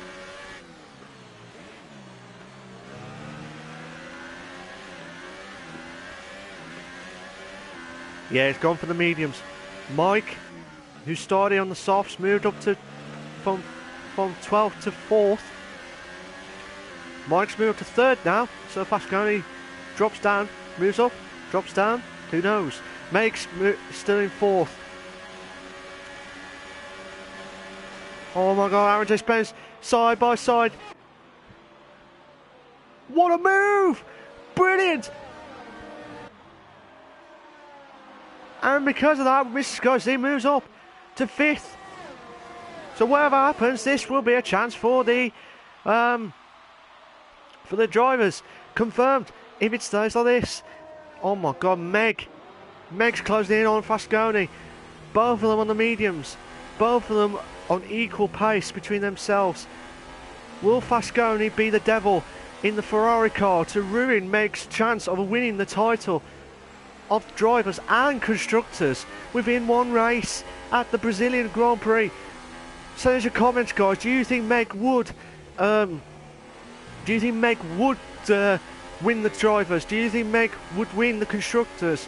Yeah, he's gone for the mediums. Mike, who started on the softs, moved up to from 12th to 4th. Mike's moved up to 3rd now, so Fasconi drops down, moves up, drops down, who knows? Mike's still in 4th. Oh my God, Aaron J. Spence, side by side. What a move! Brilliant! And because of that, Mr. Scorsese moves up to 5th. So whatever happens, this will be a chance for the drivers. Confirmed. If it stays like this. Oh my God, Meg's closing in on Fasconi. Both of them on the mediums. Both of them on equal pace between themselves. Will Fasconi be the devil in the Ferrari car to ruin Meg's chance of winning the title of drivers and constructors within one race at the Brazilian Grand Prix. Send us your comments, guys. Do you think Meg would win the drivers? Do you think Meg would win the constructors?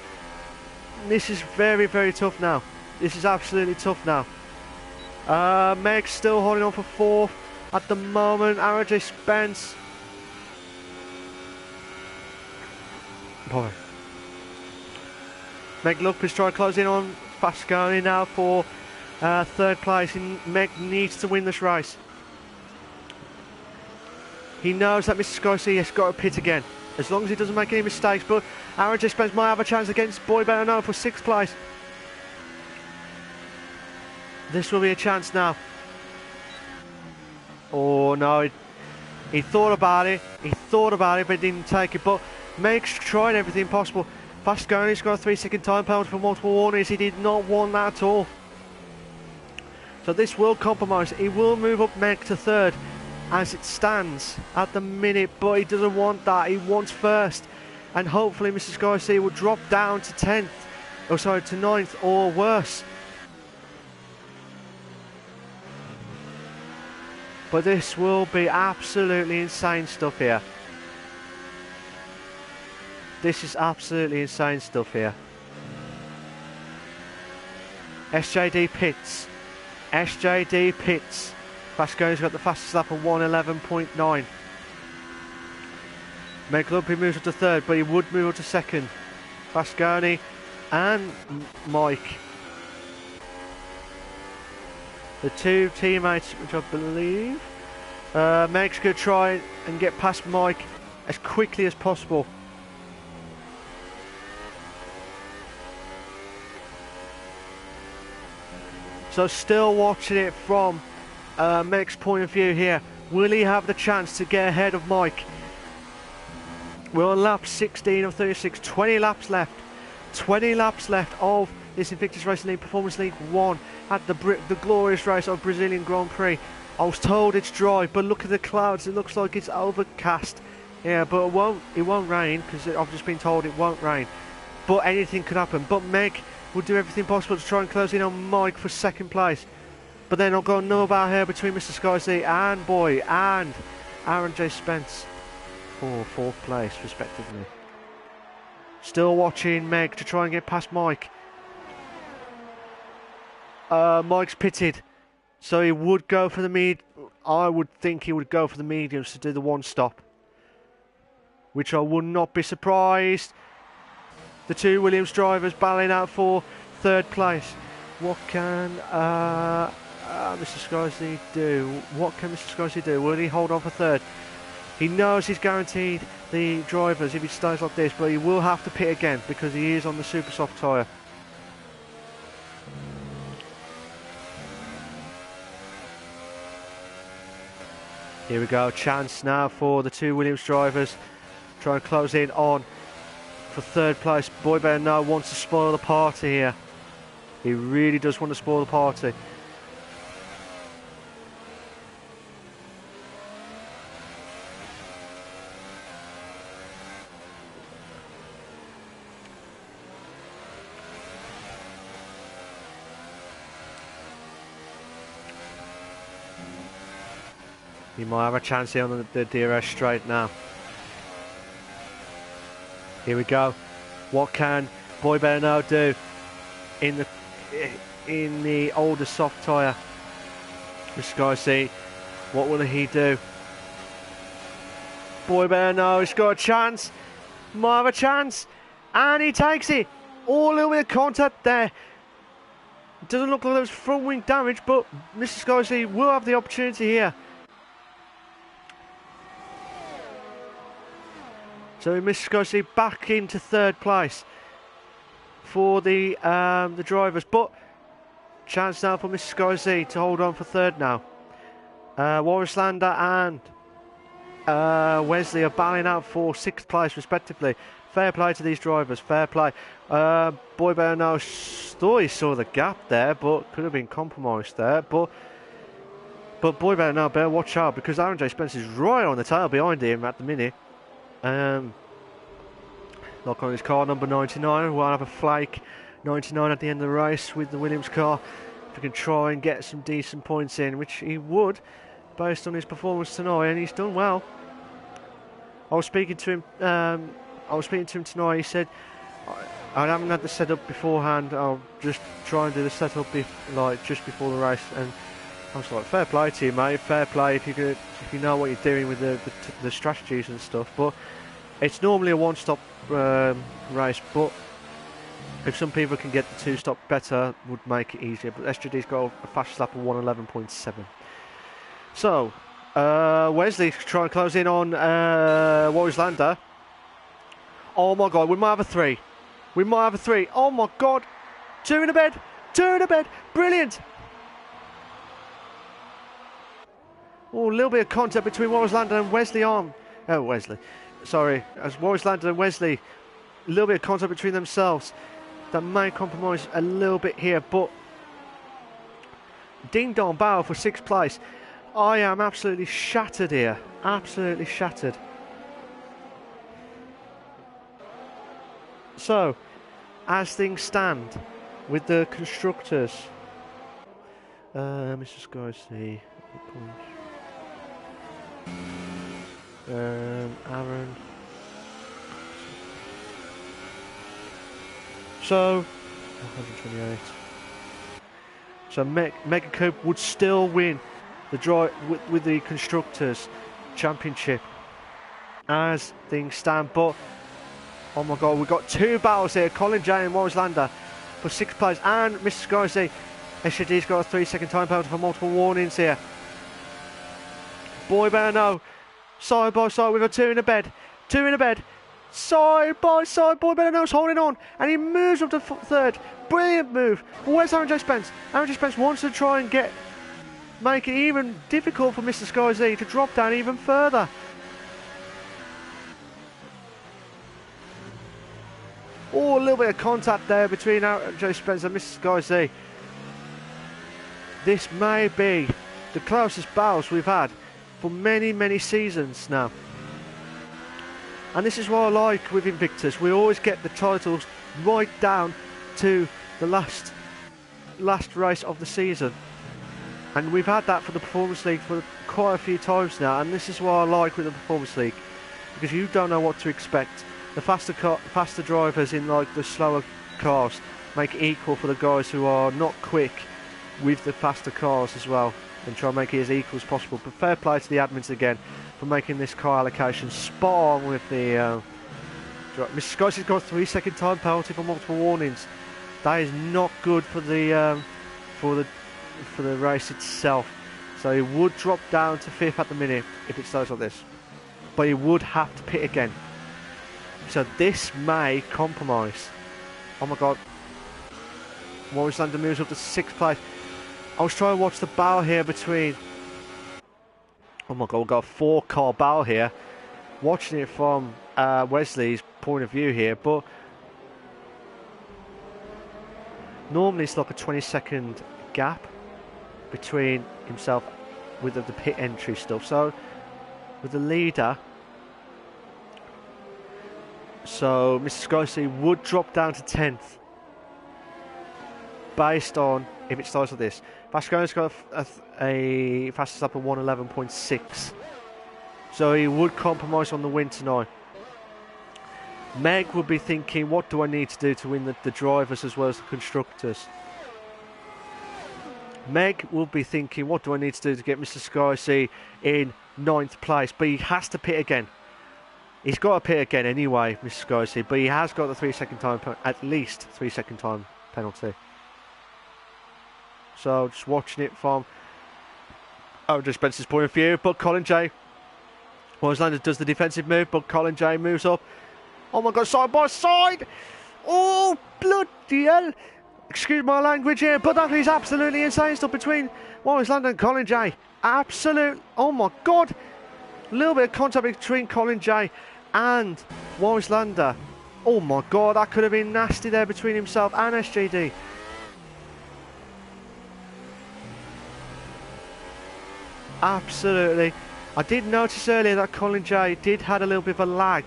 This is very, very tough now. This is absolutely tough now. Meg's still holding on for fourth at the moment. RJ Spence. Boy. Meg Lupis trying to close in on Fasconi now for third place. And Meg needs to win this race. He knows that Mr. Scorsese has got to pit again, as long as he doesn't make any mistakes. But RJ Spence might have a chance against Boy Better Know for sixth place. This will be a chance now. Oh no, he thought about it. He thought about it, but didn't take it. But Meg's tried everything possible. Fasconi's got a 3-second time penalty for multiple warnings. He did not want that at all. So this will compromise. He will move up Meg to third as it stands at the minute, but he doesn't want that. He wants first, and hopefully Mr. Scorsese will drop down to 10th, or sorry, to 9th or worse. But this will be absolutely insane stuff here. This is absolutely insane stuff here. SJD pits. SJD pits. Fasconi's got the fastest lap of 1:11.9. Meg Lumpy moves up to third, but he would move up to second. Fasconi and Mike. The two teammates, which I believe Meg's going to try and get past Mike as quickly as possible. So still watching it from Meg's point of view here. Will he have the chance to get ahead of Mike? We're on lap 16 of 36, 20 laps left. 20 laps left of this Invictus Racing League Performance League 1 at the glorious race of Brazilian Grand Prix. I was told it's dry, but look at the clouds. It looks like it's overcast. Yeah, but it won't rain, because I've just been told it won't rain. But anything could happen. But Meg will do everything possible to try and close in on Mike for second place. But then I've got no about here between Mr. Scorsese and Boy and Aaron J. Spence for fourth place, respectively. Still watching Meg to try and get past Mike. Mike's pitted, so he would go for the I would think he would go for the mediums to do the one stop, which I would not be surprised. The two Williams drivers battling out for third place. What can Mr. Scorsese do? What can Mr. Scorsese do? Will he hold on for third? He knows he's guaranteed the drivers if he stays like this, but he will have to pit again because he is on the super soft tyre. Here we go, chance now for the two Williams drivers. Try and close in on for third place. Boy Bear now wants to spoil the party here. He really does want to spoil the party. He might have a chance here on the DRS straight now. Here we go. What can Boy Bear now do in the older soft tyre? This guy, see, what will he do? Boy Bear now, he's got a chance. Might have a chance, and he takes it. All a little bit of contact there. It doesn't look like there was front wing damage, but Mr. Scorsese will have the opportunity here. So Mr. Scorsese back into third place for the drivers, but chance now for Mr. Scorsese to hold on for third now. Warrislander and Wesley are battling out for sixth place respectively. Fair play to these drivers, fair play. Boy Bear now thought he saw the gap there, but could have been compromised there. But But boy, better watch out, because Aaron J. Spence is right on the tail behind him at the minute. Lock on his car, number 99. We'll have a flake 99 at the end of the race with the Williams car. If he can try and get some decent points in, which he would, based on his performance tonight, and he's done well. I was speaking to him tonight. He said, I haven't had the setup beforehand. I'll just try and do the setup just before the race. And I was like, fair play to you, mate. Fair play if you know what you're doing with the strategies and stuff. But it's normally a one-stop race. But if some people can get the two-stop better, would make it easier. But SJD's got a fastest lap of 1:11.7. So Wesley trying to close in on Warriors-Lander. Oh my God, we might have a three. We might have a three. Oh my God. Two in a bed. Brilliant. Oh, a little bit of contact between Warriors-Lander and Wesley on. Oh, Wesley. Sorry. As Warriors-Lander and Wesley, a little bit of contact between themselves. That may compromise a little bit here, but ding dong battle for 6th place. I am absolutely shattered here. Absolutely shattered. So, as things stand with the constructors, let's just go see. Aaron. So, 128. So Mega Coupe would still win the draw with the constructors championship as things stand, but oh my God, we've got two battles here. Colin J and Warriors-Lander for 6th place, and Mr. Scorsese. SJD's got a 3-second time penalty for multiple warnings here. Boy better know. Side by side, we've got two in a bed. Side by side, Boy better know's holding on, and he moves up to third. Brilliant move. But where's Aaron J. Spence? Aaron J. Spence wants to try and make it even difficult for Mr. Scorsese to drop down even further. Oh, a little bit of contact there between Aaron J. Spence and Mr. Scorsese. This may be the closest battles we've had for many, many seasons now. And this is what I like with Invictus. We always get the titles right down to the last race of the season. And we've had that for the Performance League for quite a few times now. And this is what I like with the Performance League, because you don't know what to expect. The faster drivers in like the slower cars make it equal for the guys who are not quick with the faster cars as well, and try and make it as equal as possible. But fair play to the admins again for making this car allocation spot on with the Mr. Scorsese got a 3-second time penalty for multiple warnings. That is not good for the race itself. So he would drop down to 5th at the minute if it stays like this, but he would have to pit again. So this may compromise. Oh my God. Warriors-Lander moves up to 6th place. I was trying to watch the battle here between... Oh my God, we've got a 4-car battle here. Watching it from Wesley's point of view here, but normally it's like a 20-second gap between himself with the pit entry stuff. So with the leader, so Mr. Scorsese would drop down to 10th based on if it starts like this. Vasco's got a fastest lap of 1:11.6, so he would compromise on the win tonight. Meg would be thinking, what do I need to do to win the drivers as well as the constructors? Meg will be thinking, what do I need to do to get Mr. Scorsese in 9th place? But he has to pit again. He's got to pit again anyway, Mr. Scorsese, but he has got the 3-second time, at least 3-second time penalty. So just watching it from Aaron Spence's point of view, but Colin J. Warriors-Lander does the defensive move, but Colin J moves up. Oh my God, side by side! Oh, bloody hell! Excuse my language here, but that is absolutely insane stuff between Warriors-Lander and Colin J. Absolute, oh my God! A little bit of contact between Colin J and Warriors-Lander. Oh my God, that could have been nasty there between himself and SJD. Absolutely. I did notice earlier that Colin J did had a little bit of a lag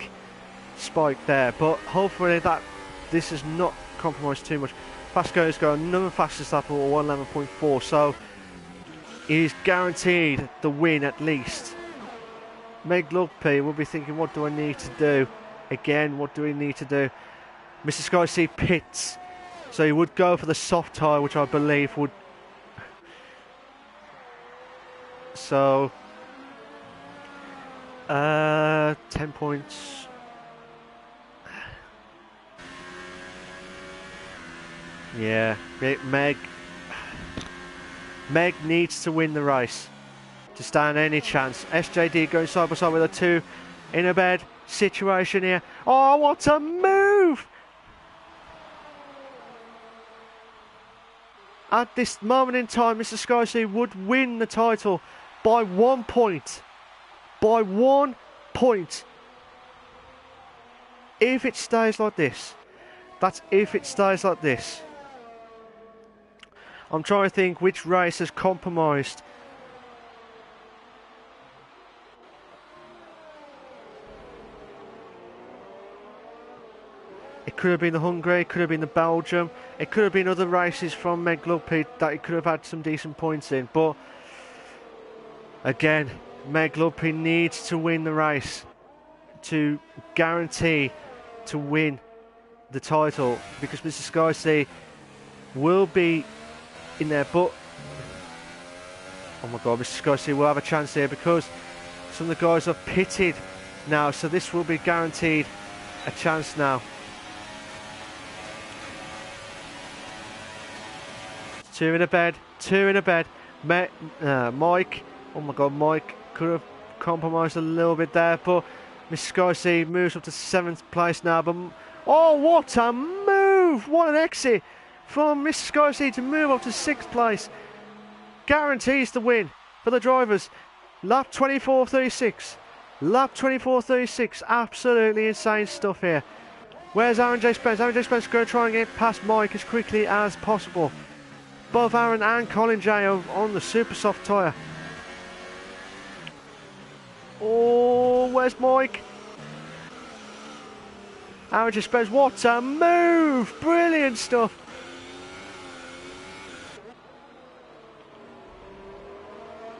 spike there, but hopefully that this has not compromised too much. Pasco's got another fastest lap of 111.4, so he's guaranteed the win at least. Meg Lugby will be thinking, what do I need to do? Again, what do we need to do? Mr. Sky C pits, so he would go for the soft tyre, which I believe would. So 10 points. Yeah, Meg needs to win the race to stand any chance. SJD going side by side with a 2 in a bed situation here. Oh, what a move! At this moment in time, Mr. Sky would win the title by 1 point. By 1 point. If it stays like this. That's if it stays like this. I'm trying to think which race has compromised. It could have been the Hungary, it could have been the Belgium, it could have been other races from Meg Lugby that it could have had some decent points in. But again, Meg Lugby needs to win the race to guarantee to win the title, because Mr. Sky will be in there. But oh my god, Mr. Sky will have a chance here because some of the guys are pitted now, so this will be guaranteed a chance now. Two in a bed. Mike, oh my god, Mike could have compromised a little bit there, but Mr. Sky moves up to 7th place now. But oh, what a move! What an exit from Mr. Sky to move up to 6th place. Guarantees the win for the drivers. Lap 24.36. Lap 24.36. Absolutely insane stuff here. Where's Aaron J. Spence? Aaron J. Spence is going to try and get past Mike as quickly as possible. Both Aaron and Colin J are on the super soft tyre. Oh, where's Mike? Aaron J. Spence, what a move! Brilliant stuff.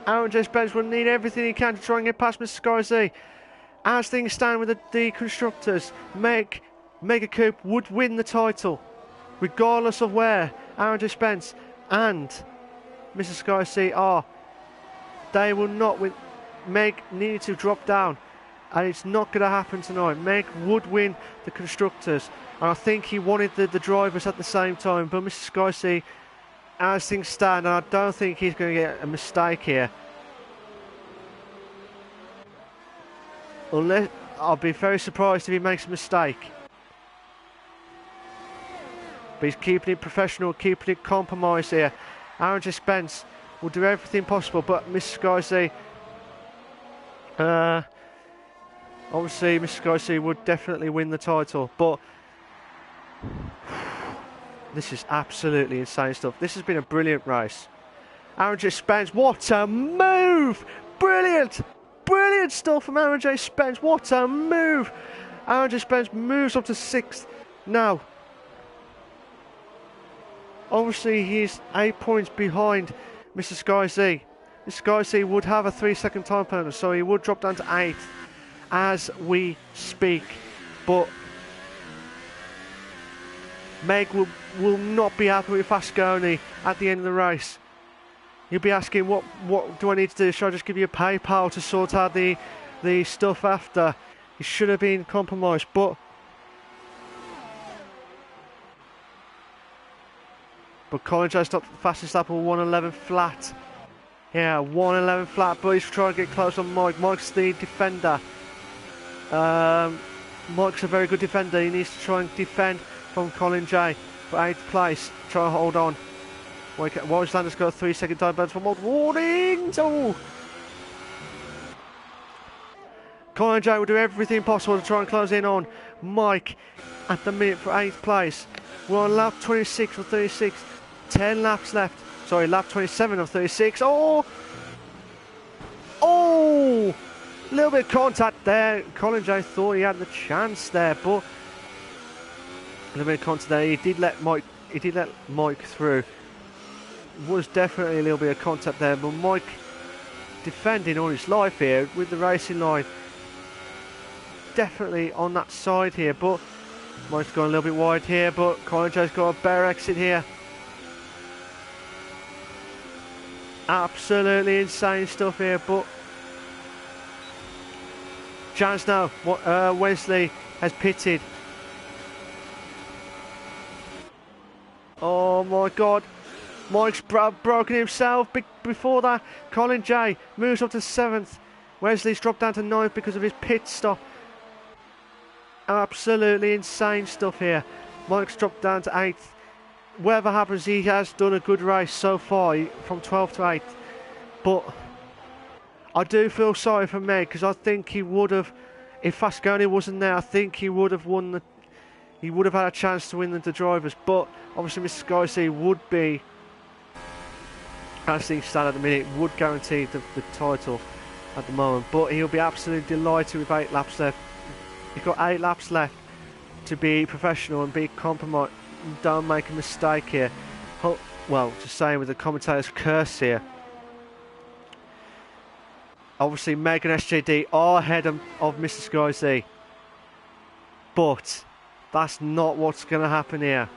Aaron J. Spence will need everything he can to try and get past Mr. Sky. As things stand with the constructors, Mega Coupe would win the title, regardless of where Aaron J. Spence and Mr. Sky are. They will not win. Meg needed to drop down, and it's not going to happen tonight. Meg would win the constructors, and I think he wanted the drivers at the same time, but Mr. Sky, as things stand, and I don't think he's going to get a mistake here. Unless, I'll be very surprised if he makes a mistake. But he's keeping it professional, keeping it compromised here. Aaron J. Spence will do everything possible, but Mr. Sky, obviously Mr. Sky would definitely win the title, but this is absolutely insane stuff. This has been a brilliant race. Aaron J. Spence, what a move! Brilliant! Brilliant stuff from Aaron J. Spence, what a move! Aaron J. Spence moves up to 6th now. Obviously, he's 8 points behind Mr. Sky. Mr. Sky would have a 3-second time penalty, so he would drop down to 8th as we speak. But Meg will not be happy with Fasconi at the end of the race. He'll be asking, what do I need to do? Should I just give you a PayPal to sort out the stuff after? He should have been compromised, but Colin J stopped the fastest lap of 111 flat. Yeah, 111 flat, but he's trying to get close on Mike. Mike's the defender. Mike's a very good defender. He needs to try and defend from Colin J for 8th place. Try and hold on. Wallislander's got a 3-second time bonus from warnings. Oh! Colin J will do everything possible to try and close in on Mike at the minute for 8th place. We're on lap 26 or 36. 10 laps left. Sorry, lap 27 of 36. Oh! A little bit of contact there. Colin J thought he had the chance there, but a little bit of contact there. He did let Mike through. Was definitely a little bit of contact there, but Mike defending on his life here with the racing line. Definitely on that side here, but Mike's gone a little bit wide here, but Colin J's got a better exit here. Absolutely insane stuff here, but chance now. Wesley has pitted. Oh my God. Mike's broken himself. Before that, Colin J moves up to 7th. Wesley's dropped down to 9th because of his pit stop. Absolutely insane stuff here. Mike's dropped down to 8th. Whatever happens, he has done a good race so far, from 12th to 8th. But I do feel sorry for Meg, because I think he would have, if Fasconi wasn't there, I think he would have won the. He would have had a chance to win the drivers. But obviously, Mr. Skyc would be, as things stand at the minute, would guarantee the title at the moment. But he'll be absolutely delighted with 8 laps left. He's got 8 laps left to be professional and be compromised. Don't make a mistake here. Well, just saying with the commentator's curse here. Obviously, Meg and SJD are ahead of Mr. Skyc, but that's not what's going to happen here.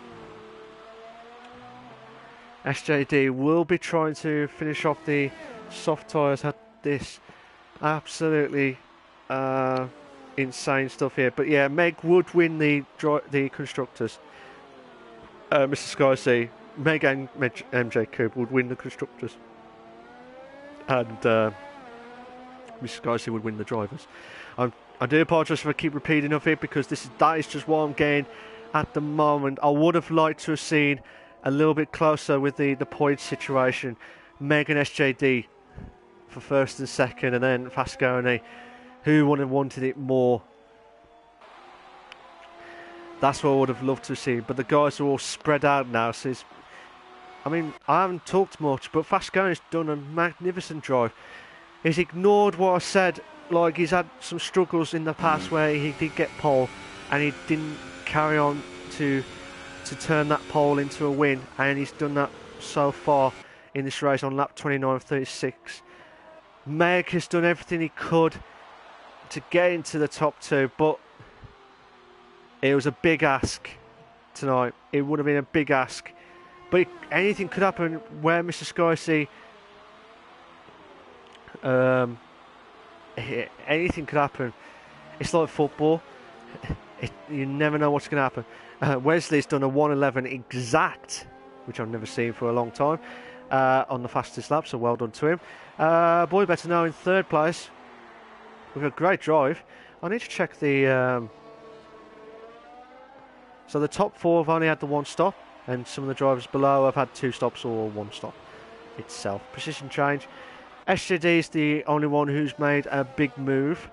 SJD will be trying to finish off the soft tyres at this absolutely insane stuff here. But yeah, Meg would win the constructors. Mr. Skyc, Meg and MJ Cooper would win the constructors, and Mr. Skyc would win the drivers. I do apologise if I keep repeating of it, because that is just what I'm getting at the moment. I would have liked to have seen a little bit closer with the point situation. Meg and SJD for 1st and 2nd, and then Fasconi, who would have wanted it more. That's what I would have loved to see. But the guys are all spread out now. So I haven't talked much, but Fasconi's done a magnificent drive. He's ignored what I said. Like, he's had some struggles in the past where he did get pole, and he didn't carry on to turn that pole into a win. And he's done that so far in this race on lap 29 of 36. Meg has done everything he could to get into the top 2, but it was a big ask tonight. It would have been a big ask. But anything could happen where Mr. Skyc... anything could happen. It's like football. You never know what's going to happen. Wesley's done a 1:11 exact, which I've never seen for a long time, on the fastest lap, so well done to him. Boy Better Know in 3rd place with a great drive. I need to check the... So the top 4 have only had the 1 stop, and some of the drivers below have had 2 stops or 1 stop itself. Position change. SJD is the only one who's made a big move.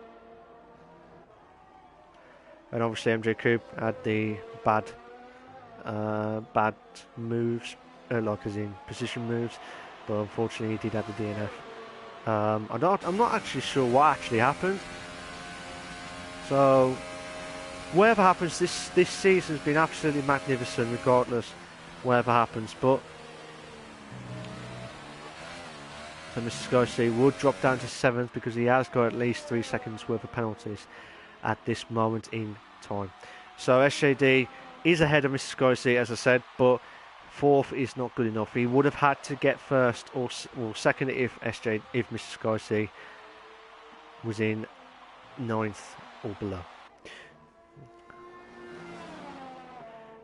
And obviously MJ Coop had the bad moves, like as in position moves, but unfortunately he did have the DNF. I'm not actually sure what actually happened. So whatever happens, this season's been absolutely magnificent regardless whatever happens. But so Mr. Skyc would drop down to 7th because he has got at least 3 seconds worth of penalties at this moment in time. So SJD is ahead of Mr. Skyc, as I said, but 4th is not good enough. He would have had to get 1st or 2nd if Mr. Skyc was in 9th or below.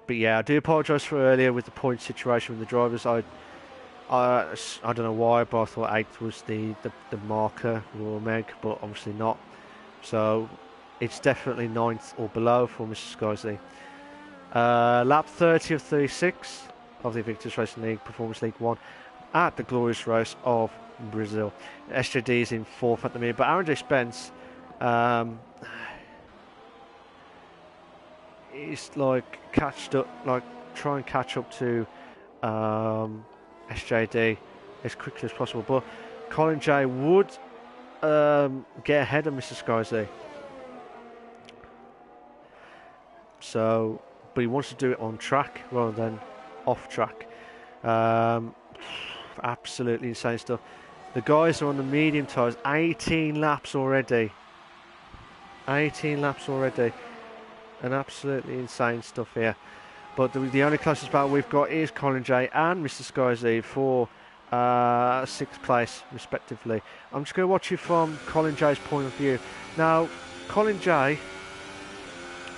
But yeah, I do apologise for earlier with the point situation with the drivers. I don't know why, but I thought 8th was the marker for Meg, but obviously not. So it's definitely 9th or below for Mr. Skyc. Lap 30 of 36 of the Invictus Racing League Performance League 1 at the glorious race of Brazil. SJD is in 4th at the minute, but Aaron J. Spence is like try and catch up to SJD as quickly as possible. But Colin J would get ahead of Mr. Skyzy. So, but he wants to do it on track rather than off track. Absolutely insane stuff. The guys are on the medium tyres, 18 laps already. 18 laps already. And absolutely insane stuff here. But the only closest battle we've got is Colin J and Mr. Skyzy for 6th place, respectively. I'm just going to watch it from Colin J's point of view. Now, Colin J,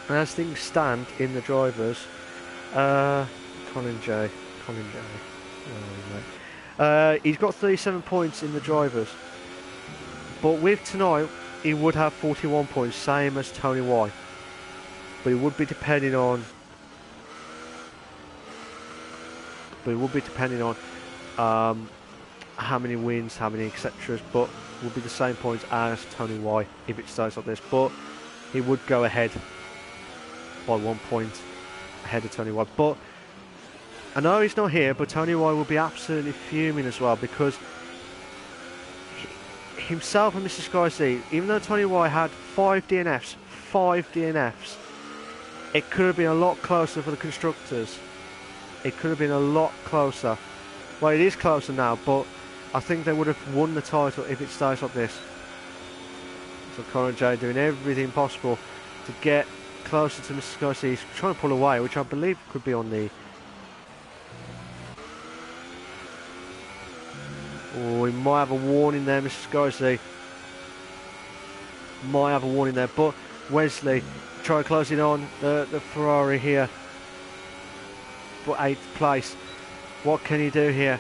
as things stand in the drivers, Colin J. He's got 37 points in the drivers. But with tonight, he would have 41 points, same as Tony Y. But he would be depending on how many wins, how many etc. But will be the same points as Tony Y if it stays like this. But he would go ahead by 1 point ahead of Tony Y. But I know he's not here, but Tony Y will be absolutely fuming as well, because himself and Mr. Skyzy, even though Tony Y had 5 DNFs, it could have been a lot closer for the constructors. It could have been a lot closer. Well, it is closer now, but I think they would have won the title if it stays like this. So Colin J doing everything possible to get closer to Mr. Skyzy. He's trying to pull away, which I believe could be on the... Oh, he might have a warning there, Mr. Skyzy. Might have a warning there, but Wesley trying to close in on the Ferrari here. But 8th place. What can he do here?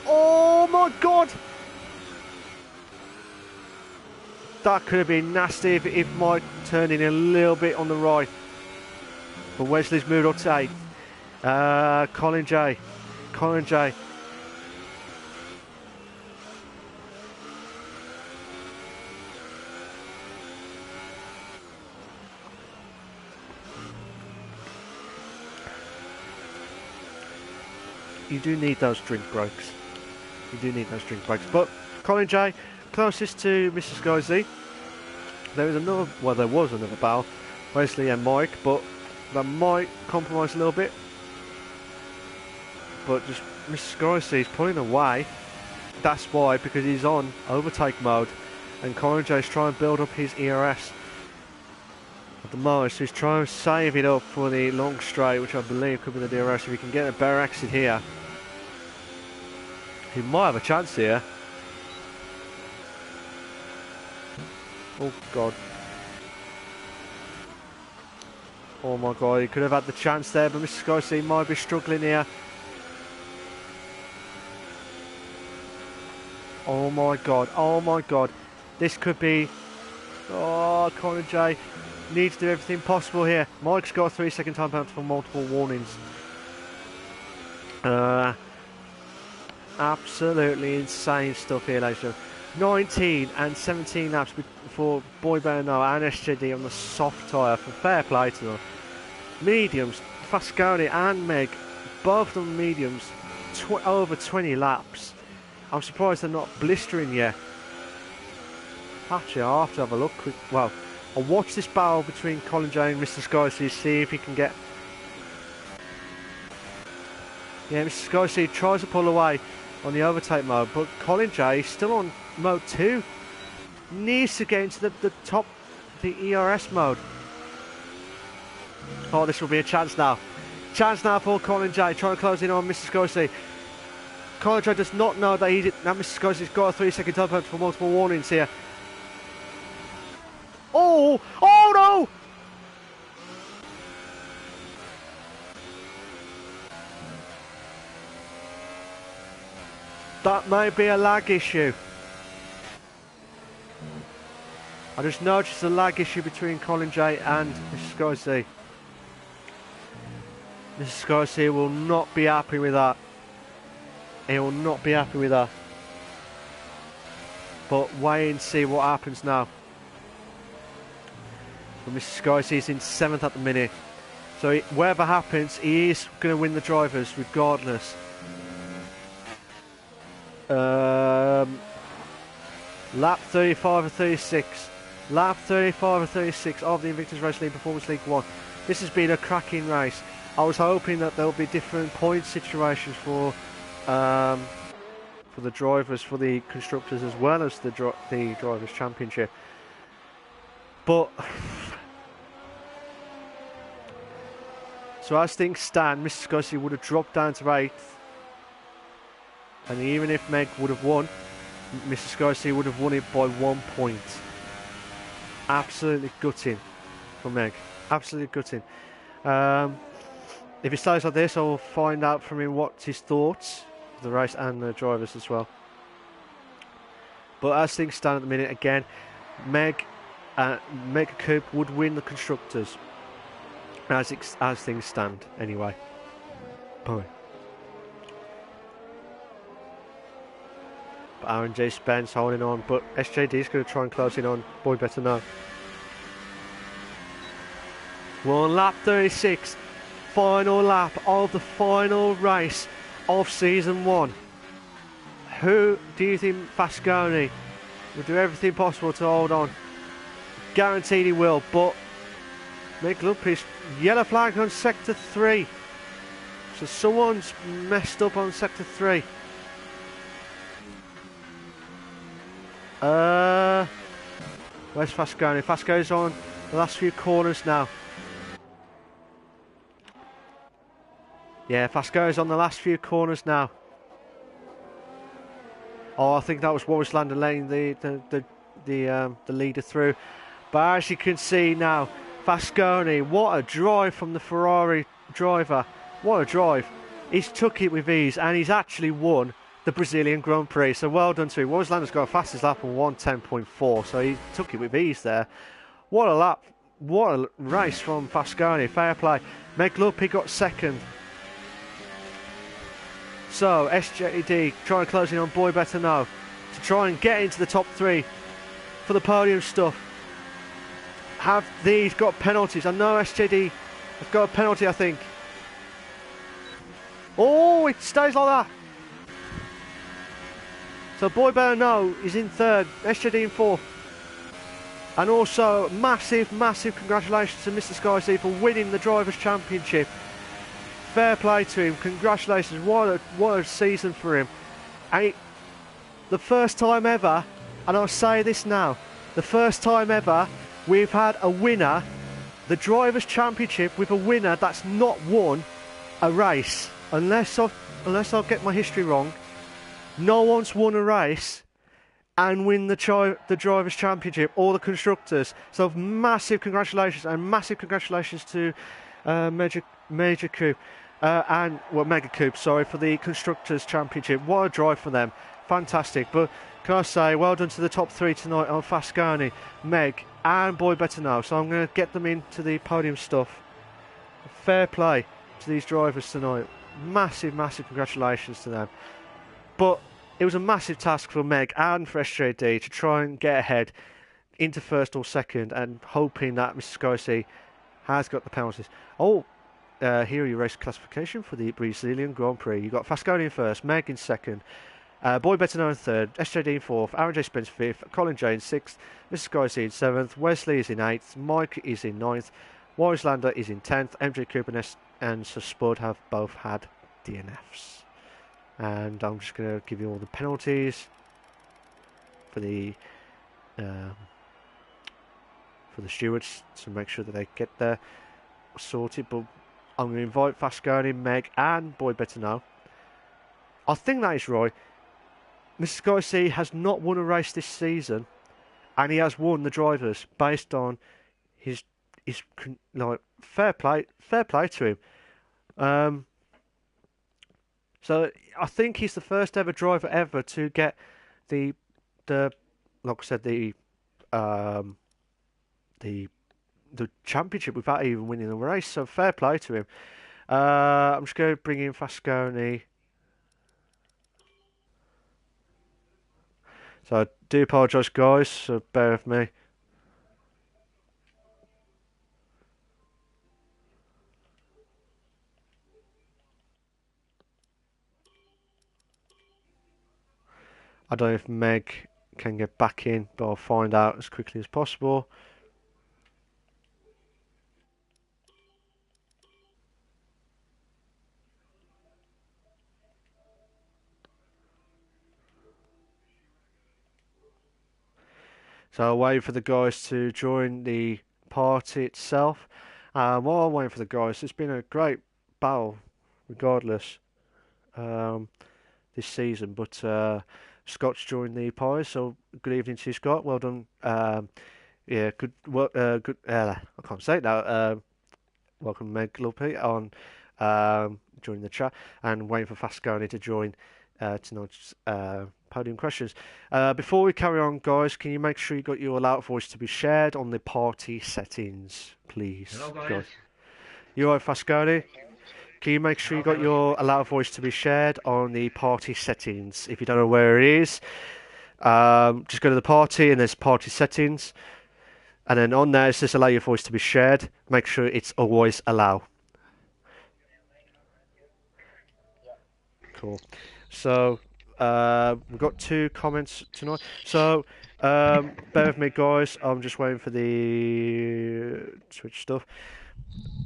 Oh my God! That could have been nasty if Mike turned in a little bit on the right. But Wesley's moved up to 8th. Colin J. You do need those drink breaks. But Colin J, closest to Mrs. Skyzy. There was another battle, Wesley and Mike, but that might compromise a little bit. But just Mrs. Skyzy is pulling away. That's why, because he's on overtake mode, and Colin J is trying to build up his ERS at the moment. So he's trying to save it up for the long straight, which I believe could be the DRS. If he can get a better exit here, he might have a chance here. Oh God. Oh my God, he could have had the chance there, but Mr. Skyzy might be struggling here. Oh my God. This could be... Oh, Colin J needs to do everything possible here. Mike's got a 3-second time penalty for multiple warnings. Absolutely insane stuff here, ladies and gentlemen. 19 and 17 laps for Boy Bernal and SJD on the soft tyre. For fair play to them. Mediums, Fasconi and Meg, both of them mediums, over 20 laps. I'm surprised they're not blistering yet. Actually, I'll have to have a look quick. Well, I'll watch this battle between Colin J and Mr. Skyzy, see if he can get... Yeah, Mr. Skyzy tries to pull away on the overtake mode, but Colin J is still on mode 2. Needs to get into the top, the ERS mode. Oh, this will be a chance now. Chance now for Colin J, trying to close in on Mr. Skyzy. Colin J does not know that Mr. Skyzy's got a 3-second time penalty for multiple warnings here. Oh no! That may be a lag issue. I just noticed a lag issue between Colin J and Mr. Skyzy. Mr. Skyzy will not be happy with that. He will not be happy with that. But wait and see what happens now. But Mr. Skyzy is in 7th at the minute. So whatever happens, he is going to win the drivers regardless. Lap 35 of 36. Lap 35 of 36 of the Invictus Racing League Performance League 1. This has been a cracking race. I was hoping that there'll be different point situations for the drivers, for the constructors, as well as the Drivers' Championship. But so as things stand, Mr. Scorsese would have dropped down to 8th. And even if Meg would have won, Mr. Scorsese would have won it by 1 point. Absolutely gutting for Meg. Absolutely gutting. If he stays like this, I'll find out from him what's his thoughts of the race and the drivers as well. But as things stand at the minute, again, Meg Coupe would win the constructors as things stand anyway. Boy. But Aaron J. Spence holding on, but SJD is going to try and close in on Boy Better Know. We're on lap 36, final lap of the final race of season 1. Who do you think Fasconi will do everything possible to hold on? Guaranteed he will, but Mick Lupis, yellow flag on sector 3. So someone's messed up on sector 3. Where's Fasconi? Fasconi's on the last few corners now. Yeah, Fasconi's on the last few corners now. Oh, I think that was Warwick Lander letting the leader through. But as you can see now, Fasconi, what a drive from the Ferrari driver. What a drive. He's took it with ease and he's actually won the Brazilian Grand Prix. So well done to him. Warwick Lander's got a fastest lap on 1:10.4, so he took it with ease there. What a lap. What a race from Fasconi. Fair play. Meg Luppi got second. So, SJD trying to close in on Boy Better Know to try and get into the top 3 for the podium stuff. Have these got penalties? I know SJD has got a penalty, I think. Oh, it stays like that. So, Boy Better Know is in 3rd, SJD in 4th. And also, massive, massive congratulations to Mr. Scorsese for winning the Drivers' Championship. Fair play to him, congratulations, what a season for him. And the first time ever, and I'll say this now, the first time ever we've had a winner, the Drivers' Championship, with a winner that's not won a race. Unless I get my history wrong, no one's won a race and win the Drivers' Championship or the Constructors. So massive congratulations, and massive congratulations to Major Coupe. Mega Coupe, sorry, for the Constructors' Championship. What a drive for them. Fantastic. But can I say, well done to the top 3 tonight on Fasconi, Meg, and Boy Better Know. So I'm going to get them into the podium stuff. Fair play to these drivers tonight. Massive, massive congratulations to them. But it was a massive task for Meg and for SJD to try and get ahead into 1st or 2nd, and hoping that Mr. Scorsese has got the penalties. Oh, here are your race classification for the Brazilian Grand Prix. You've got Fasconi in 1st, Meg in 2nd, Boy Better Know in 3rd, SJD in 4th, Aaron J. Spence 5th, Colin J in 6th, Mr. Scorsese in 7th, Wesley is in 8th, Mike is in 9th, Warwick Lander is in 10th, MJ Cooper and Sir Spud have both had DNFs. And I'm just going to give you all the penalties for the stewards to make sure that they get there sorted. But I'm going to invite Fasconi, Meg, and Boy Better Know. I think that is right. Mr. Scorsese has not won a race this season, and he has won the drivers based on his fair play to him. So I think he's the first ever driver ever to get the like I said, the championship without even winning the race. So fair play to him. I'm just going to bring in Fasconi. So I do apologise, guys. So bear with me. I don't know if Meg can get back in, but I'll find out as quickly as possible. So I'll wait for the guys to join the party itself. While I'm waiting for the guys, it's been a great battle, regardless, um, this season. But Scott's joined the party, so good evening to you, Scott. Well done. Yeah, good. Well, good. I can't say it now. Welcome, Meg Lumpy, on joining the chat, and waiting for Fasconi to join tonight's podium questions. Before we carry on, guys, can you make sure you got your loud voice to be shared on the party settings, please? Hello, guys. You alright, Fasconi? Can you make sure you got your loud voice to be shared on the party settings? If you don't know where it is, just go to the party and there's party settings. And then on there, it says allow your voice to be shared. Make sure it's always allow. Cool. So, we've got 2 comments tonight. So, bear with me, guys. I'm just waiting for the Twitch stuff.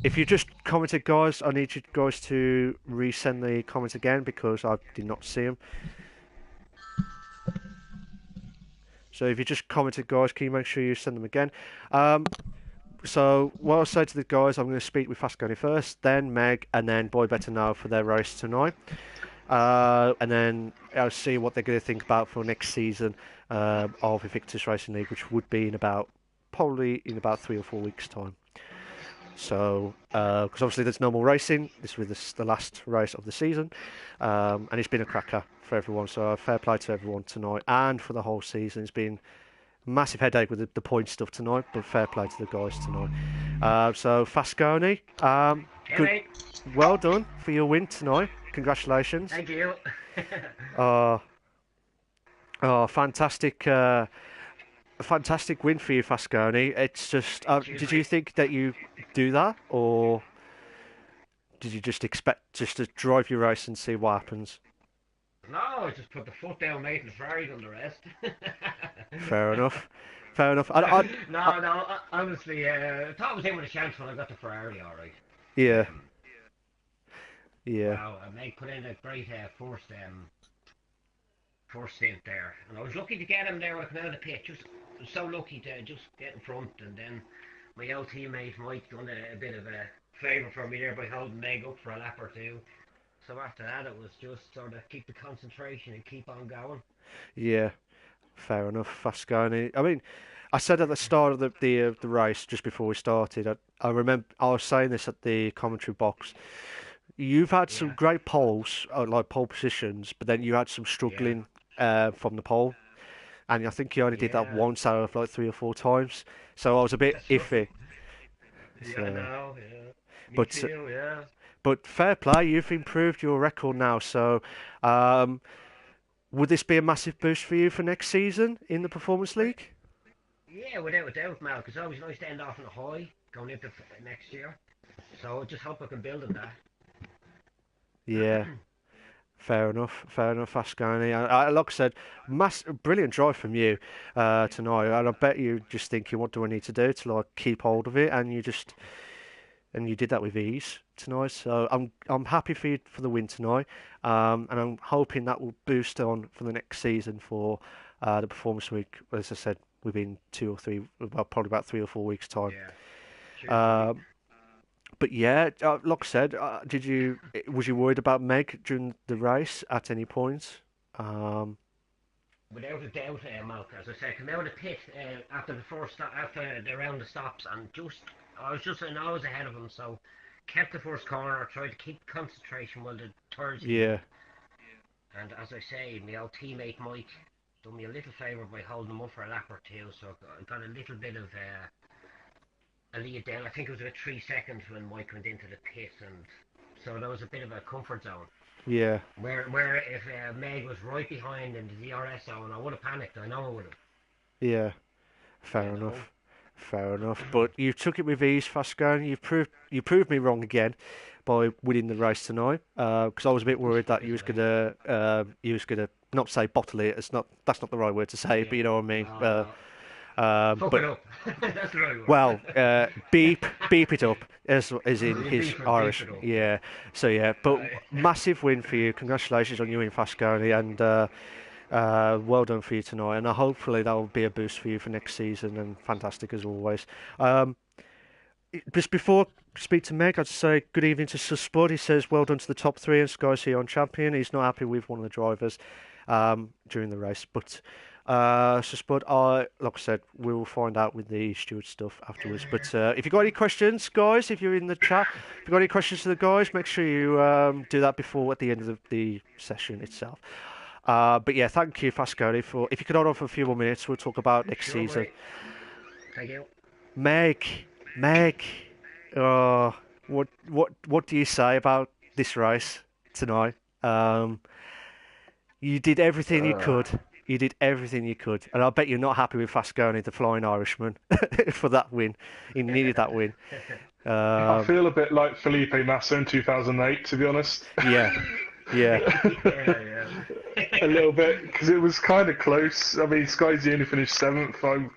If you just commented, guys, I need you guys to resend the comments again because I did not see them. So if you just commented, guys, can you make sure you send them again? So what I'll say to the guys, I'm going to speak with Fasconi first, then Meg, and then Boy Better Know for their race tonight. And then I'll see what they're going to think about for next season of Invictus Racing League, which would be probably in about 3 or 4 weeks' time. So, because obviously there's no more racing, this will be the last race of the season, and it's been a cracker for everyone. So fair play to everyone tonight and for the whole season. It's been a massive headache with the point stuff tonight, but fair play to the guys tonight. So Fasconi, good, well done for your win tonight. Congratulations. Thank you. Fantastic. A fantastic win for you, Fasconi. It's just, did you think that you do that, or did you just expect just to drive your race and see what happens? No, I just put the foot down, mate, and the Ferrari done the rest. Fair enough. Fair enough. Honestly, I thought I was in with a chance when I got the Ferrari, all right. Yeah. Yeah. Wow, Meg put in a great first stint there, and I was lucky to get him there when I came out of the pit. Just so lucky to just get in front, and then my old teammate Mike done a bit of a favour for me there by holding Meg up for a lap or two. So after that, it was just sort of keep the concentration and keep on going. Yeah. Fair enough, Fasconi. I mean, I said at the start of the race, just before we started, I remember I was saying this at the commentary box. You've had some great poles, like pole positions, but then you had some struggling from the pole. And I think you only did that once out of like 3 or 4 times. So I was a bit iffy. Yeah, I know, yeah. Me But too, yeah. but fair play, you've improved your record now. So would this be a massive boost for you for next season in the Performance League? Yeah, without a doubt, Mal, because it's always nice to end off on a high going into next year. So I just hope I can build on that. Yeah. Fair enough, Fasconi. Like I said, brilliant drive from you tonight, and I bet you just thinking, what do I need to do to like keep hold of it, and you did that with ease tonight. So I'm happy for you for the win tonight, and I'm hoping that will boost on for the next season for the Performance Week. As I said, within 2 or 3, well, probably about 3 or 4 weeks time. Yeah. But yeah, like I said, was you worried about Meg during the race at any point? Without a doubt, Malk, as I said, came out of the pit after the first stop, after the round of stops, and I was just an hours ahead of him, so kept the first corner, tried to keep concentration while the thirds. Yeah. And as I say, my old teammate Mike done me a little favour by holding him up for a lap or two, so I got a little bit of a lead down. I think it was about 3 seconds when Mike went into the pit, and so that was a bit of a comfort zone. Yeah. Where if Meg was right behind in the DRS zone, I would have panicked. I know I would have. Yeah. Fair enough. But you took it with ease, Fasconi. You proved me wrong again. by winning the race tonight. Because I was a bit worried that you was gonna not say bottle it. That's not the right word to say, Yeah. but you know what I mean. No, no. Fuck But it up. That's the right word. well, beep it up, as in You his beef Irish. it up. Yeah. So yeah, but Uh, massive win for you. Congratulations on you in Fasconi, and well done for you tonight. And hopefully that will be a boost for you for next season. And fantastic as always. Um, just before I speak to Meg, I'd say good evening to Spud. He says well done to the top three and Sky C on champion. He's not happy with one of the drivers during the race, but. Spud, like I said, we'll find out with the steward stuff afterwards. But if you've got any questions, guys, if you're in the chat, if you've got any questions to the guys, make sure you do that before at the end of the session itself. But yeah, thank you, Fasconi, for. If you could hold on for a few more minutes, we'll talk about next sure, season. mate. Thank you. Meg, what do you say about this race tonight? You did everything you Uh, could. You did everything you could, and I bet you're not happy with Fasconi, the Flying Irishman, for that win. He needed that win. I Um, feel a bit like Felipe Massa in 2008, to be honest. yeah, yeah, Yeah, A little bit, because it was kind of close. I mean, Skyzy only finished seventh. I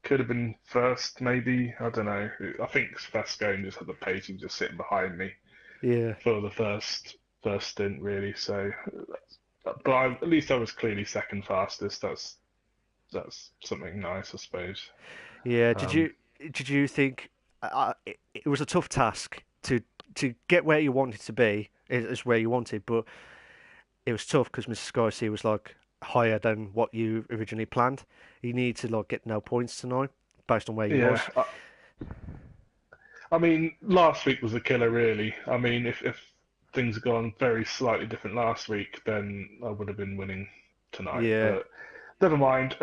could have been first, maybe. I don't know. I think Vasco just had the pace and just sitting behind me yeah. for the first stint, really. So, but at least I was clearly second fastest. That's something nice, I suppose. Yeah, Um, did you think it was a tough task to get where you wanted to be is where you wanted, but it was tough because Mr. Scorsese was like higher than what you originally planned. You need to like get no points tonight based on where you yeah, was. I mean, last week was a killer, really. I mean, if things had gone very slightly different last week, then I would have been winning tonight. Yeah, But never mind.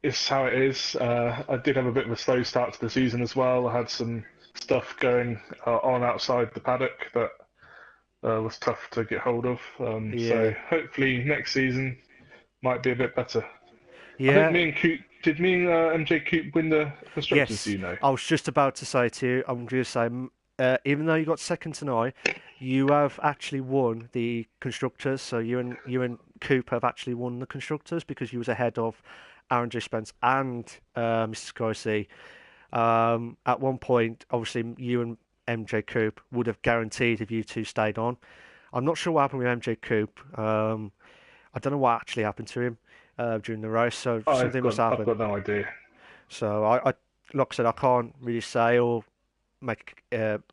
It's how it is. I did have a bit of a slow start to the season as well. I had some stuff going on outside the paddock that was tough to get hold of. So yeah, hopefully next season might be a bit better. I think yeah. me and MJ Coop win the constructors, do Yes, you know? I was just about to say to you, I'm going to say, even though you got second tonight, you have actually won the constructors. So you and Coop have actually won the constructors because you was ahead of Aaron J. Spence and Mr. Scorsese. At one point, obviously, you and MJ Coop would have guaranteed if you two stayed on. I'm not sure what happened with MJ Coop. I don't know what actually happened to him during the race, so something must I've happen. got no idea. So like I said, I can't really say or make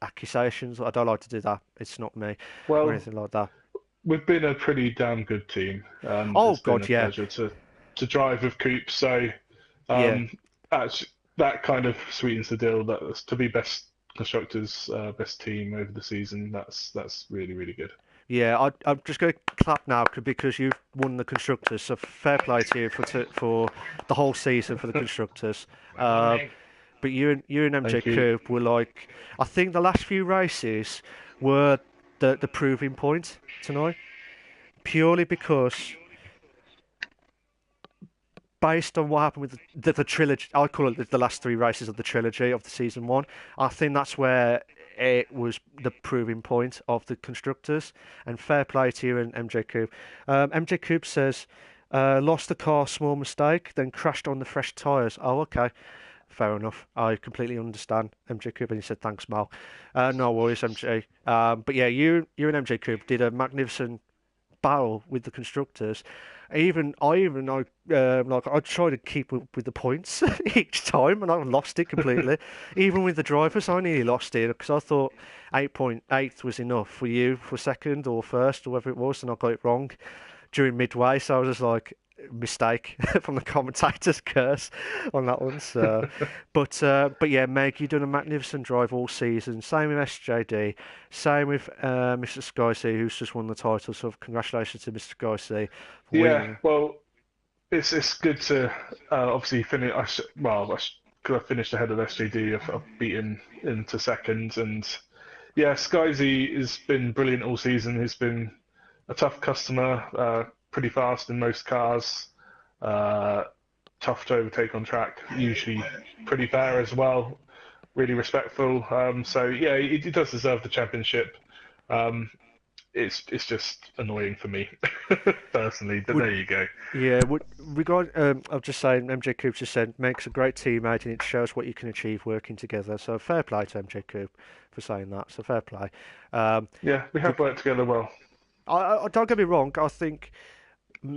accusations. I don't like to do that. It's not me or Well, anything like that. we've been a pretty damn good team, and Oh it's been a God, yeah, pleasure to drive with Coop. So yeah, um, that kind of sweetens the deal. That's to be best constructors, best team over the season. That's really really good. yeah. I'm just going to clap now because you've won the constructors. So fair play to you for the whole season for the constructors. well done, Uh, Meg. but you and MJ Thank you. Coop were like, I think the last few races were the proving point tonight, purely because based on what happened with the trilogy, I call it the last three races of the trilogy of the season one. I think that's where it was the proving point of the constructors. And fair play to you and MJ Coop. MJ Coop says, lost the car, small mistake, then crashed on the fresh tyres. Oh, okay. Fair enough. I completely understand, MJ Coop, and he said thanks, Mal. No worries, MJ. But yeah, you and MJ Coop did a magnificent battle with the constructors. I tried to keep up with the points each time, and I lost it completely. Even with the drivers, I nearly lost it because I thought 8.8 was enough for you for second or first or whatever it was, and I got it wrong during midway. So I was just like mistake from the commentator's curse on that one. So, but yeah, Meg, you've done a magnificent drive all season. Same with SJD, same with Mr. Scorsese, who's just won the title. So congratulations to Mr. Scorsese for Yeah, winning. well, it's good to obviously finish. Because I finished ahead of SJD. I've beaten into second, and yeah, Skyzy has been brilliant all season. He's been a tough customer, pretty fast in most cars, uh, tough to overtake on track, usually pretty fair as well. really respectful. So yeah, he does deserve the championship. Um, it's just annoying for me personally, but Would there you go. Yeah, I'm just saying, MJ Coop just said makes a great teammate and it shows what you can achieve working together. So fair play to MJ Coop for saying that. So fair play. Um, Yeah, we have worked together well. don't get me wrong. I think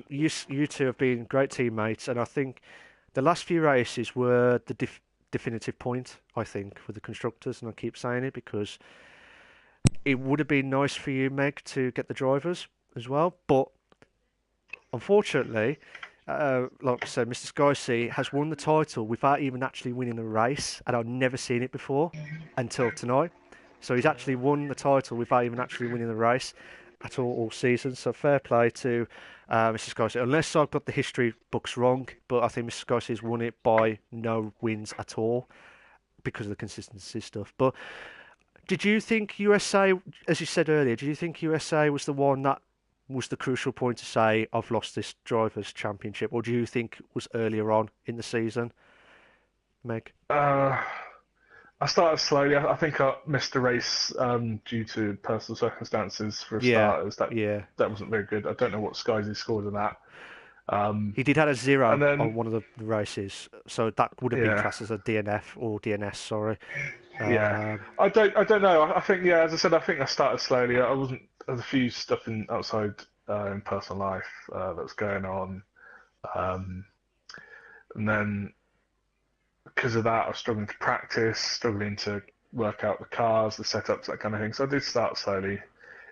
you two have been great teammates, and I think the last few races were the definitive point. I think for the constructors, and I keep saying it because it would have been nice for you, Meg, to get the drivers as well, but unfortunately, like I said, Mr. Skyc has won the title without even actually winning a race, and I've never seen it before until tonight. So he's actually won the title without even actually winning the race at all season. So fair play to Mr. Skyc. Unless I've got the history books wrong, but I think Mr. Skyc has won it by no wins at all because of the consistency stuff. But did you think USA, as you said earlier, did you think USA was the one that was the crucial point to say I've lost this drivers' championship, or do you think it was earlier on in the season, Meg? Uh, I started slowly. I think I missed a race due to personal circumstances for Yeah, starters. That yeah. that wasn't very good. I don't know what Skyzy scored in that. Um, He did have a and zero on then one of the races, so that would have been yeah, classed as a DNF or DNS. Sorry. yeah. Um, I don't know. I think yeah, as I said, I think I started slowly. I wasn't. There's a few stuff outside in personal life that was going on, um, and then because of that, I was struggling to practice, struggling to work out the cars, the setups, that kind of thing. So I did start slowly.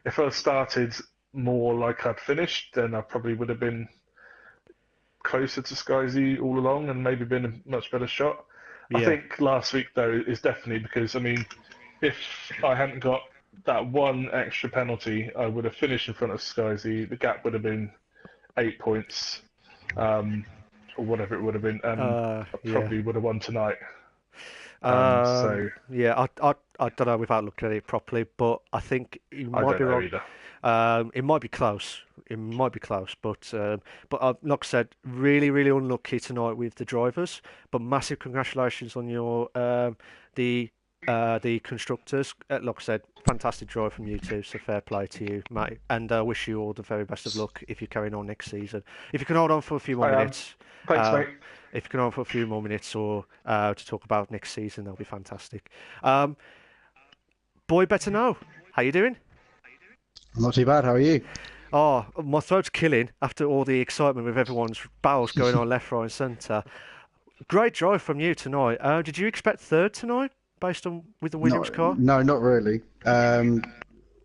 If I'd started more like I'd finished, then I probably would have been closer to Sky all along and maybe been a much better shot. I yeah. think last week though is definitely because I mean, if I hadn't got that one extra penalty, I would have finished in front of Sky. The gap would have been 8 points, um, or whatever it would have been, and I Yeah. probably would have won tonight. So Yeah. I don't know without looking at it properly, but I think you I might don't be know wrong. either. It might be close. It might be close, but like I said, really, really unlucky tonight with the drivers. But massive congratulations on your the constructors. Like I said, fantastic drive from you two. So fair play to you, mate. And I wish you all the very best of luck if you're carrying on next season. If you can hold on for a few more I am. minutes, Thanks, uh, mate. if you can hold on for a few more minutes or to talk about next season, that'll be fantastic. Boy, better know. How you doing? Not too bad. How are you? Oh, my throat's killing after all the excitement with everyone's battles going on left, right, and centre. Great drive from you tonight. Did you expect third tonight, based on with the Williams Not, car? no, not really.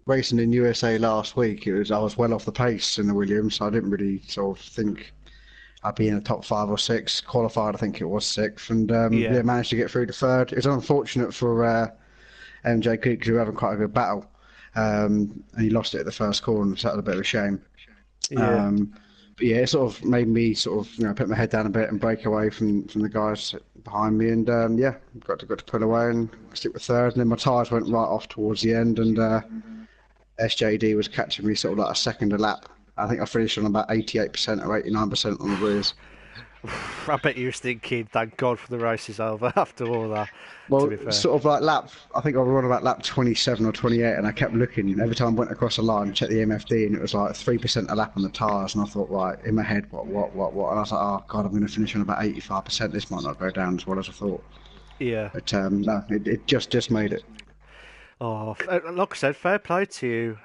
Racing in USA last week, I was well off the pace in the Williams. So I didn't really sort of think I'd be in the top 5 or 6. Qualified, I think it was 6th, and Yeah. yeah, managed to get through to third. It's unfortunate for MJ Cook because we were having quite a good battle, and he lost it at the first corner, so that was a bit of a shame. Yeah. Um, but yeah, it sort of made me sort of put my head down a bit and break away from the guys behind me, and yeah, got to pull away and stick with third. And then my tyres went right off towards the end, and SJD was catching me sort of like a second a lap. I think I finished on about 88% or 89% on the rears. I bet you was thinking, thank God for the race is over after all that, to Well, be fair. sort of like I think I was on about lap 27 or 28, and I kept looking. Every time I went across the line, checked the MFD, and it was like 3% a lap on the tyres. And I thought, right, in my head, what? And I was like, oh, God, I'm going to finish on about 85%. This might not go down as well as I thought. Yeah. But no, it just made it. Oh, like I said, fair play to you,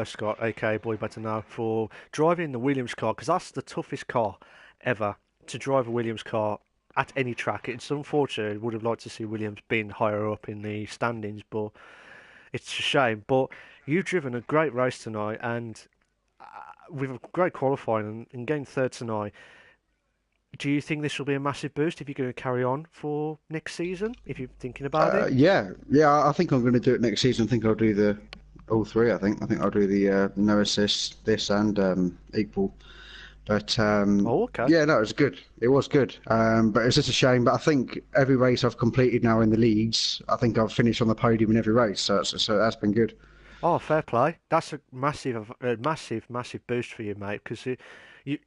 Scott, aka Boy Better Know, for driving the Williams car, because that's the toughest car ever to drive a Williams car at any track. It's unfortunate. Would have liked to see Williams being higher up in the standings, but it's a shame. But you've driven a great race tonight, and with a great qualifying and getting third tonight. Do you think this will be a massive boost if you're going to carry on for next season? If you're thinking about it? Yeah. I think I'm going to do it next season. I think I'll do the all three. I think I'll do the no assist, this, and equal. But Oh, okay. yeah, no, it was good. It was good. But it's just a shame. But I think every race I've completed now in the leagues, I think I've finished on the podium in every race. So that's been good. Oh, fair play. That's a massive boost for you, mate. Because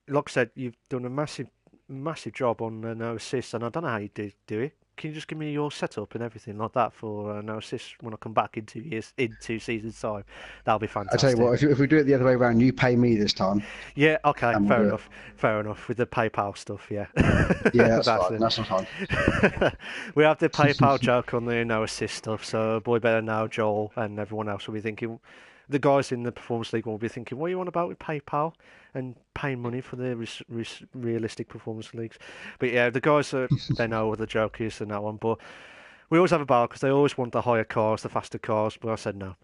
like I said, you've done a massive job on no assist, and I don't know how you do it. can you just give me your setup and everything like that for no assist when I come back in 2 years, in 2 seasons time? That'll be I tell you fantastic. what, if we do it the other way around, you pay me this time, Yeah, okay, and we'll fair do it. enough. Fair enough. With the PayPal stuff, yeah. Yeah, that's That's fine. it. That's not fine. We have the PayPal joke on the no assist stuff, so boy better now, Joel, and everyone else will be thinking, the guys in the Performance League will be thinking, what are you on about with PayPal and paying money for the realistic Performance Leagues? But yeah, the guys, they know what the joke is and that one, but we always have a battle because they always want the higher cars, the faster cars, but I said no.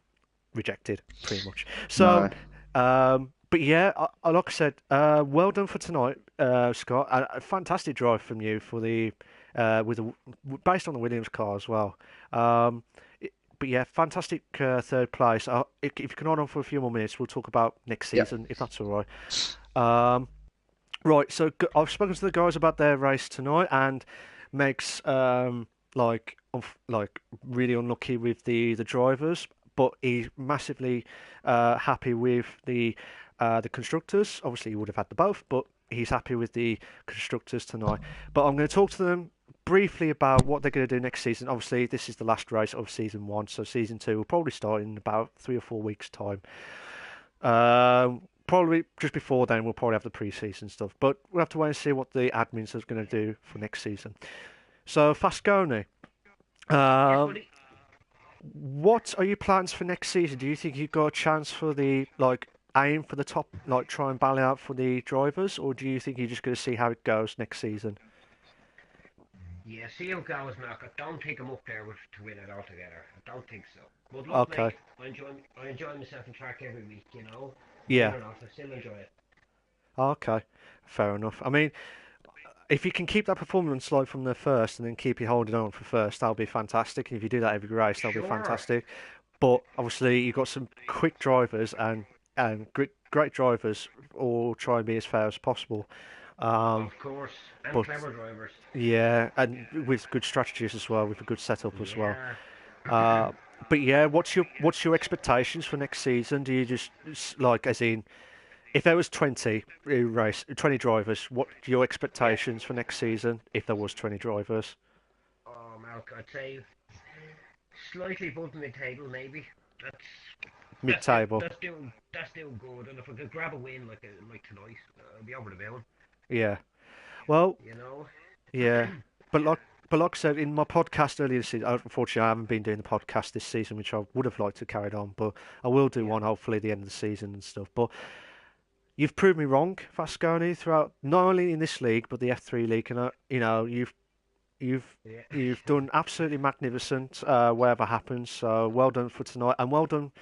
Rejected, pretty much. So, No. but yeah, like I said, well done for tonight, Scott. A fantastic drive from you for the based on the Williams car as well. But yeah, fantastic third place. If you can hold on for a few more minutes, we'll talk about next Yeah. season, if that's all right. Right, so I've spoken to the guys about their race tonight, and Meg's like really unlucky with the drivers, but he's massively happy with the constructors. Obviously, he would have had the both, but he's happy with the constructors tonight. But I'm going to talk to them briefly about what they're going to do next season. Obviously, this is the last race of season 1, so season 2 will probably start in about 3 or 4 weeks' time. Probably just before then, we'll probably have the pre-season stuff. But we'll have to wait and see what the admins are going to do for next season. So, Fasconi, what are your plans for next season? Do you think you've got a chance for the aim for the top, try and battle out for the drivers, or do you think you're just going to see how it goes next season? Yeah, see how it goes, Mark. I don't think I'm up there to win it altogether. I don't think so. But look, Okay. mate, I enjoy myself in track every week, you know. Yeah. Win or not, I still enjoy it. Okay. Fair enough. I mean, if you can keep that performance from the first and then keep you holding on for first, that'll be fantastic. And if you do that every race, that'll be Sure. fantastic. But obviously, you've got some quick drivers and great drivers, all try and be as fair as possible. Of course, and but- clever drivers. Yeah, and with good strategies as well, with a good setup as well. Yeah. But yeah, what's your expectations for next season? Do you just as in, if there was 20 drivers, what are your expectations for next season? If there was 20 drivers, Oh, Mark, I'd say slightly above mid-table, maybe. That's mid-table. That's still good. And if I could grab a win like tonight, I'd be over the moon. Yeah. Well, You know. yeah, but like I said in my podcast earlier this season, unfortunately I haven't been doing the podcast this season, which I would have liked to carry on, but I will do one hopefully at the end of the season and stuff. But you've proved me wrong, Fasconi, throughout not only in this league but the F3 league, and you've done absolutely magnificent whatever happens. So well done for tonight, and well done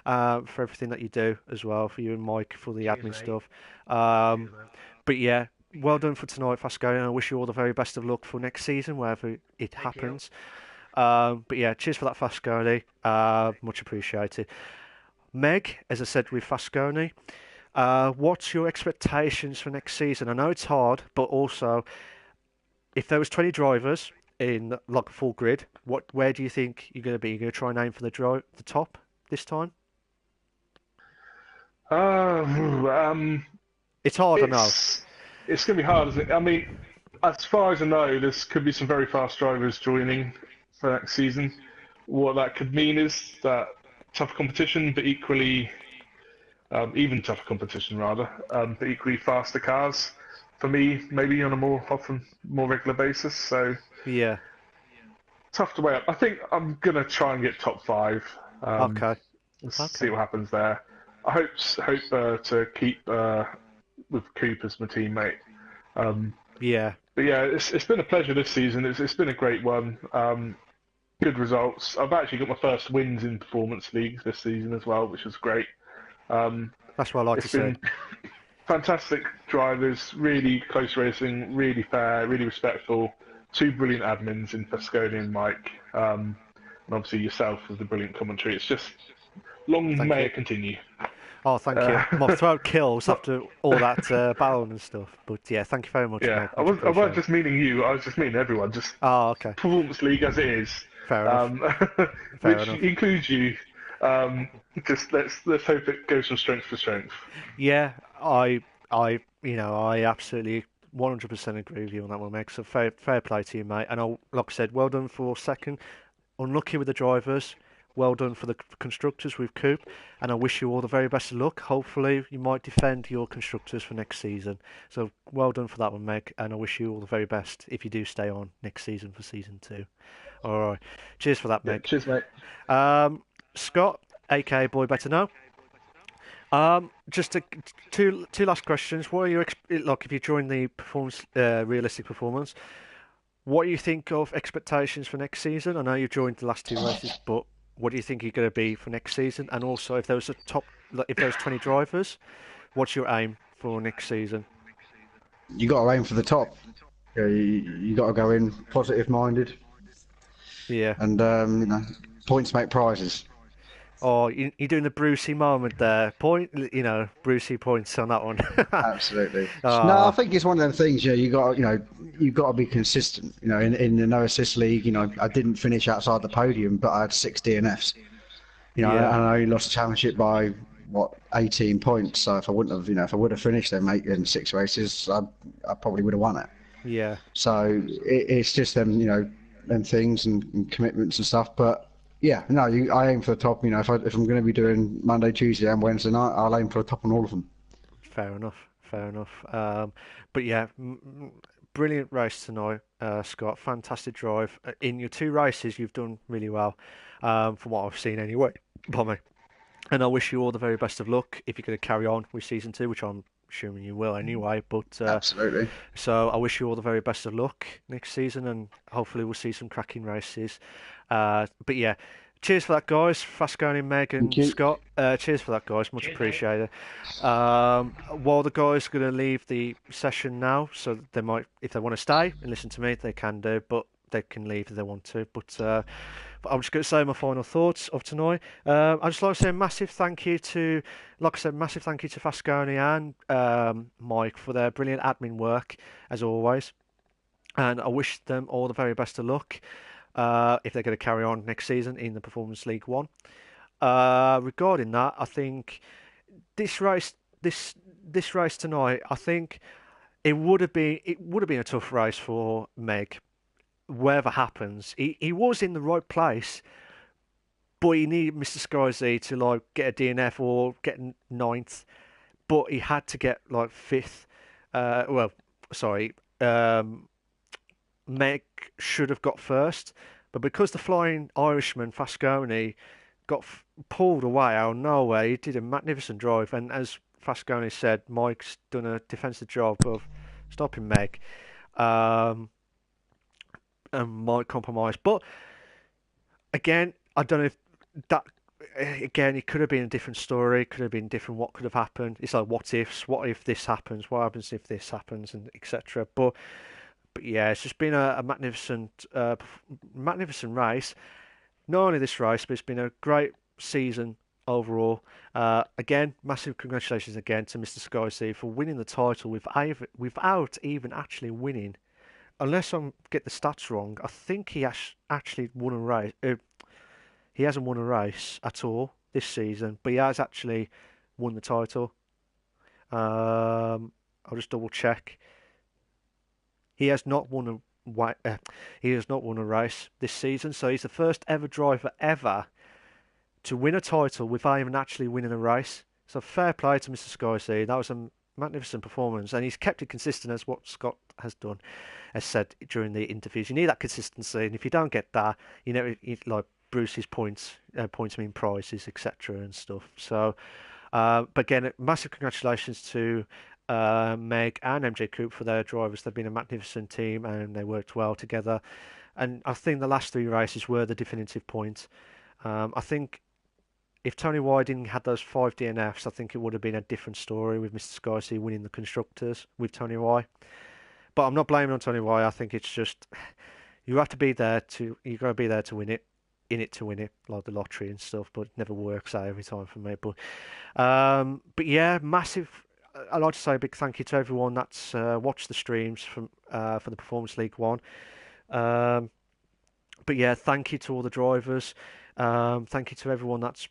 for everything that you do as well, for you and Mike for the Cheers, admin mate. stuff. Cheers, man. But yeah, well done for tonight, Fasco, and I wish you all the very best of luck for next season, wherever it happens. But yeah, cheers for that, Fasconi. Much appreciated. Meg, as I said with Fasconi, what's your expectations for next season? I know it's hard, but also, if there was 20 drivers in a full grid, where do you think you're going to be? You're going to try and aim for the top this time? It's hard, I know. It's going to be hard, isn't it? I mean, as far as I know, there could be some very fast drivers joining for next season. What that could mean is that tougher competition, but equally, even tougher competition rather, but equally faster cars. For me, maybe on a more regular basis. So Yeah. tough to weigh up. I think I'm going to try and get top 5. Okay. See what happens there. I hope to keep with Coop as my teammate. Yeah. But yeah, it's been a pleasure this season. It's been a great one. Good results. I've actually got my first wins in Performance Leagues this season as well, which was great. That's what I like to It's see. been fantastic drivers, really close racing, really fair, really respectful. 2 brilliant admins in Fasconi and Mike, and obviously yourself with the brilliant commentary. It's just long may it continue. Oh, thank you. My throat kills after all that battling and stuff. But yeah, thank you very much, Yeah, mate. I wasn't just meaning you. I was just meaning everyone. Just okay. Performance League as it is. Fair enough. Which includes you. Just let's hope it goes from strength to strength. Yeah, I absolutely 100% agree with you on that one, Meg. So fair play to you, mate. And like I said, well done for second. Unlucky with the drivers. Well done for the constructors with Coop, and I wish you all the very best of luck. Hopefully, you might defend your constructors for next season. So, well done for that one, Meg, and I wish you all the very best if you do stay on next season for season 2. All right, cheers for that, Yeah, Meg. cheers, mate. Scott, aka Boy Better Know. Just two last questions. What are your like if you join the performance, realistic performance? What do you think of expectations for next season? I know you've joined the last 2 races, but what do you think you're going to be for next season? And also, if there was if there was 20 drivers, what's your aim for next season? You got to aim for the top. Yeah, you got to go in positive-minded, Yeah. and points make prizes. Oh, you're doing the Brucey moment there. Brucey points on that one. Absolutely. No, I think it's one of them things. You got to be consistent. In the no assist league, I didn't finish outside the podium, but I had 6 DNFs. Yeah. And I only lost the championship by 18 points. So if I wouldn't have, if I would have finished them in 6 races, I probably would have won it. Yeah. So it's just them, them things and commitments and stuff. But yeah, no, I aim for the top. If I'm going to be doing Monday, Tuesday, and Wednesday night, I'll aim for the top on all of them. Fair enough. But yeah, brilliant race tonight, Scott. Fantastic drive. In your 2 races, you've done really well, from what I've seen anyway. Pardon me. And I wish you all the very best of luck if you're going to carry on with season 2, which I'm assuming you will anyway. But Absolutely. So I wish you all the very best of luck next season, and hopefully we'll see some cracking races. But yeah, cheers for that, guys. Fasconi, Meg, and Scott. Cheers for that, guys. Much appreciated. While the guys are going to leave the session now, so they might, if they want to stay and listen to me, they can do, but they can leave if they want to. But I'm just going to say my final thoughts of tonight. I'd just like to say a massive thank you to, massive thank you to Fasconi and Mike for their brilliant admin work, as always. And I wish them all the very best of luck if they're going to carry on next season in the Performance League 1. Regarding that, I think this race tonight, I think it would have been a tough race for Meg. Whatever happens, he was in the right place, but he needed Mr. Skyzy to get a DNF or get 9th, but he had to get 5th. Meg should have got first, but because the Flying Irishman Fasconi got pulled away out of nowhere, he did a magnificent drive, and as Fasconi said, Mike's done a defensive job of stopping Meg. And might compromise. But again, I don't know if that. Again, it could have been a different story. Could have been different. What could have happened? It's like what ifs. What if this happens? What happens if this happens? And etc. But yeah, it's just been a magnificent race. Not only this race, but it's been a great season overall. Again, massive congratulations again to Mr. Skyzy for winning the title without even actually winning. Unless I get the stats wrong, I think he actually won a race. He hasn't won a race at all this season, but he has actually won the title. I'll just double check. He has not won a race this season, so he's the first ever driver ever to win a title without even actually winning a race. So fair play to Mr. Skyzy. That was a magnificent performance, and he's kept it consistent as what Scott has done, as said during the interviews. You need that consistency, and if you don't get that, like Bruce's points mean prizes, etc. and stuff. So, but again, massive congratulations to Meg and MJ Coop for their drivers. They've been a magnificent team, and they worked well together. And I think the last 3 races were the definitive point. I think if Tony Whiting had those 5 DNFs, I think it would have been a different story with Mr. Skyzy winning the constructors with Tony Y. But I'm not blaming on Tony Y. I think it's just you got to be there to win it, in it to win it, like the lottery and stuff. But it never works out every time for me. But yeah, massive. I'd like to say a big thank you to everyone that's watched the streams for the Performance League 1. But yeah, thank you to all the drivers. Thank you to everyone that's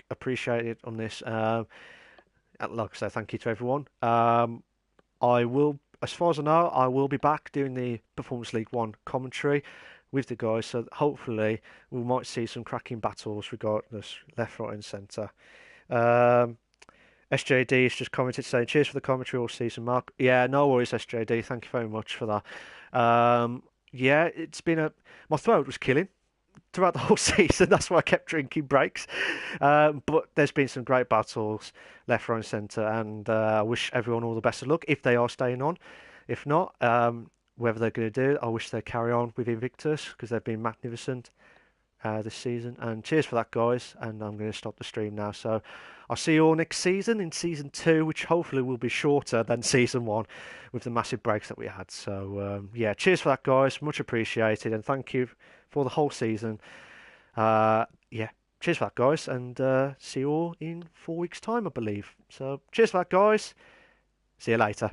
appreciated on this. Like I say, thank you to everyone. I will as far as I know, I will be back doing the Performance League 1 commentary with the guys, so hopefully we might see some cracking battles regardless, left, right and centre. SJD has just commented saying, cheers for the commentary all season, Mark. Yeah, no worries, SJD. Thank you very much for that. Yeah, it's been my throat was killing throughout the whole season. That's why I kept drinking breaks. But there's been some great battles left, right and centre, and I wish everyone all the best of luck if they are staying on. If not, whatever they're going to do, I wish they carry on with Invictus because they've been magnificent this season. And cheers for that, guys. And I'm going to stop the stream now. So I'll see you all next season in season 2, which hopefully will be shorter than season 1 with the massive breaks that we had. So yeah, cheers for that, guys. Much appreciated, and thank you for the whole season. Yeah, cheers for that, guys, and see you all in 4 weeks' time, I believe. So cheers for that, guys. See you later.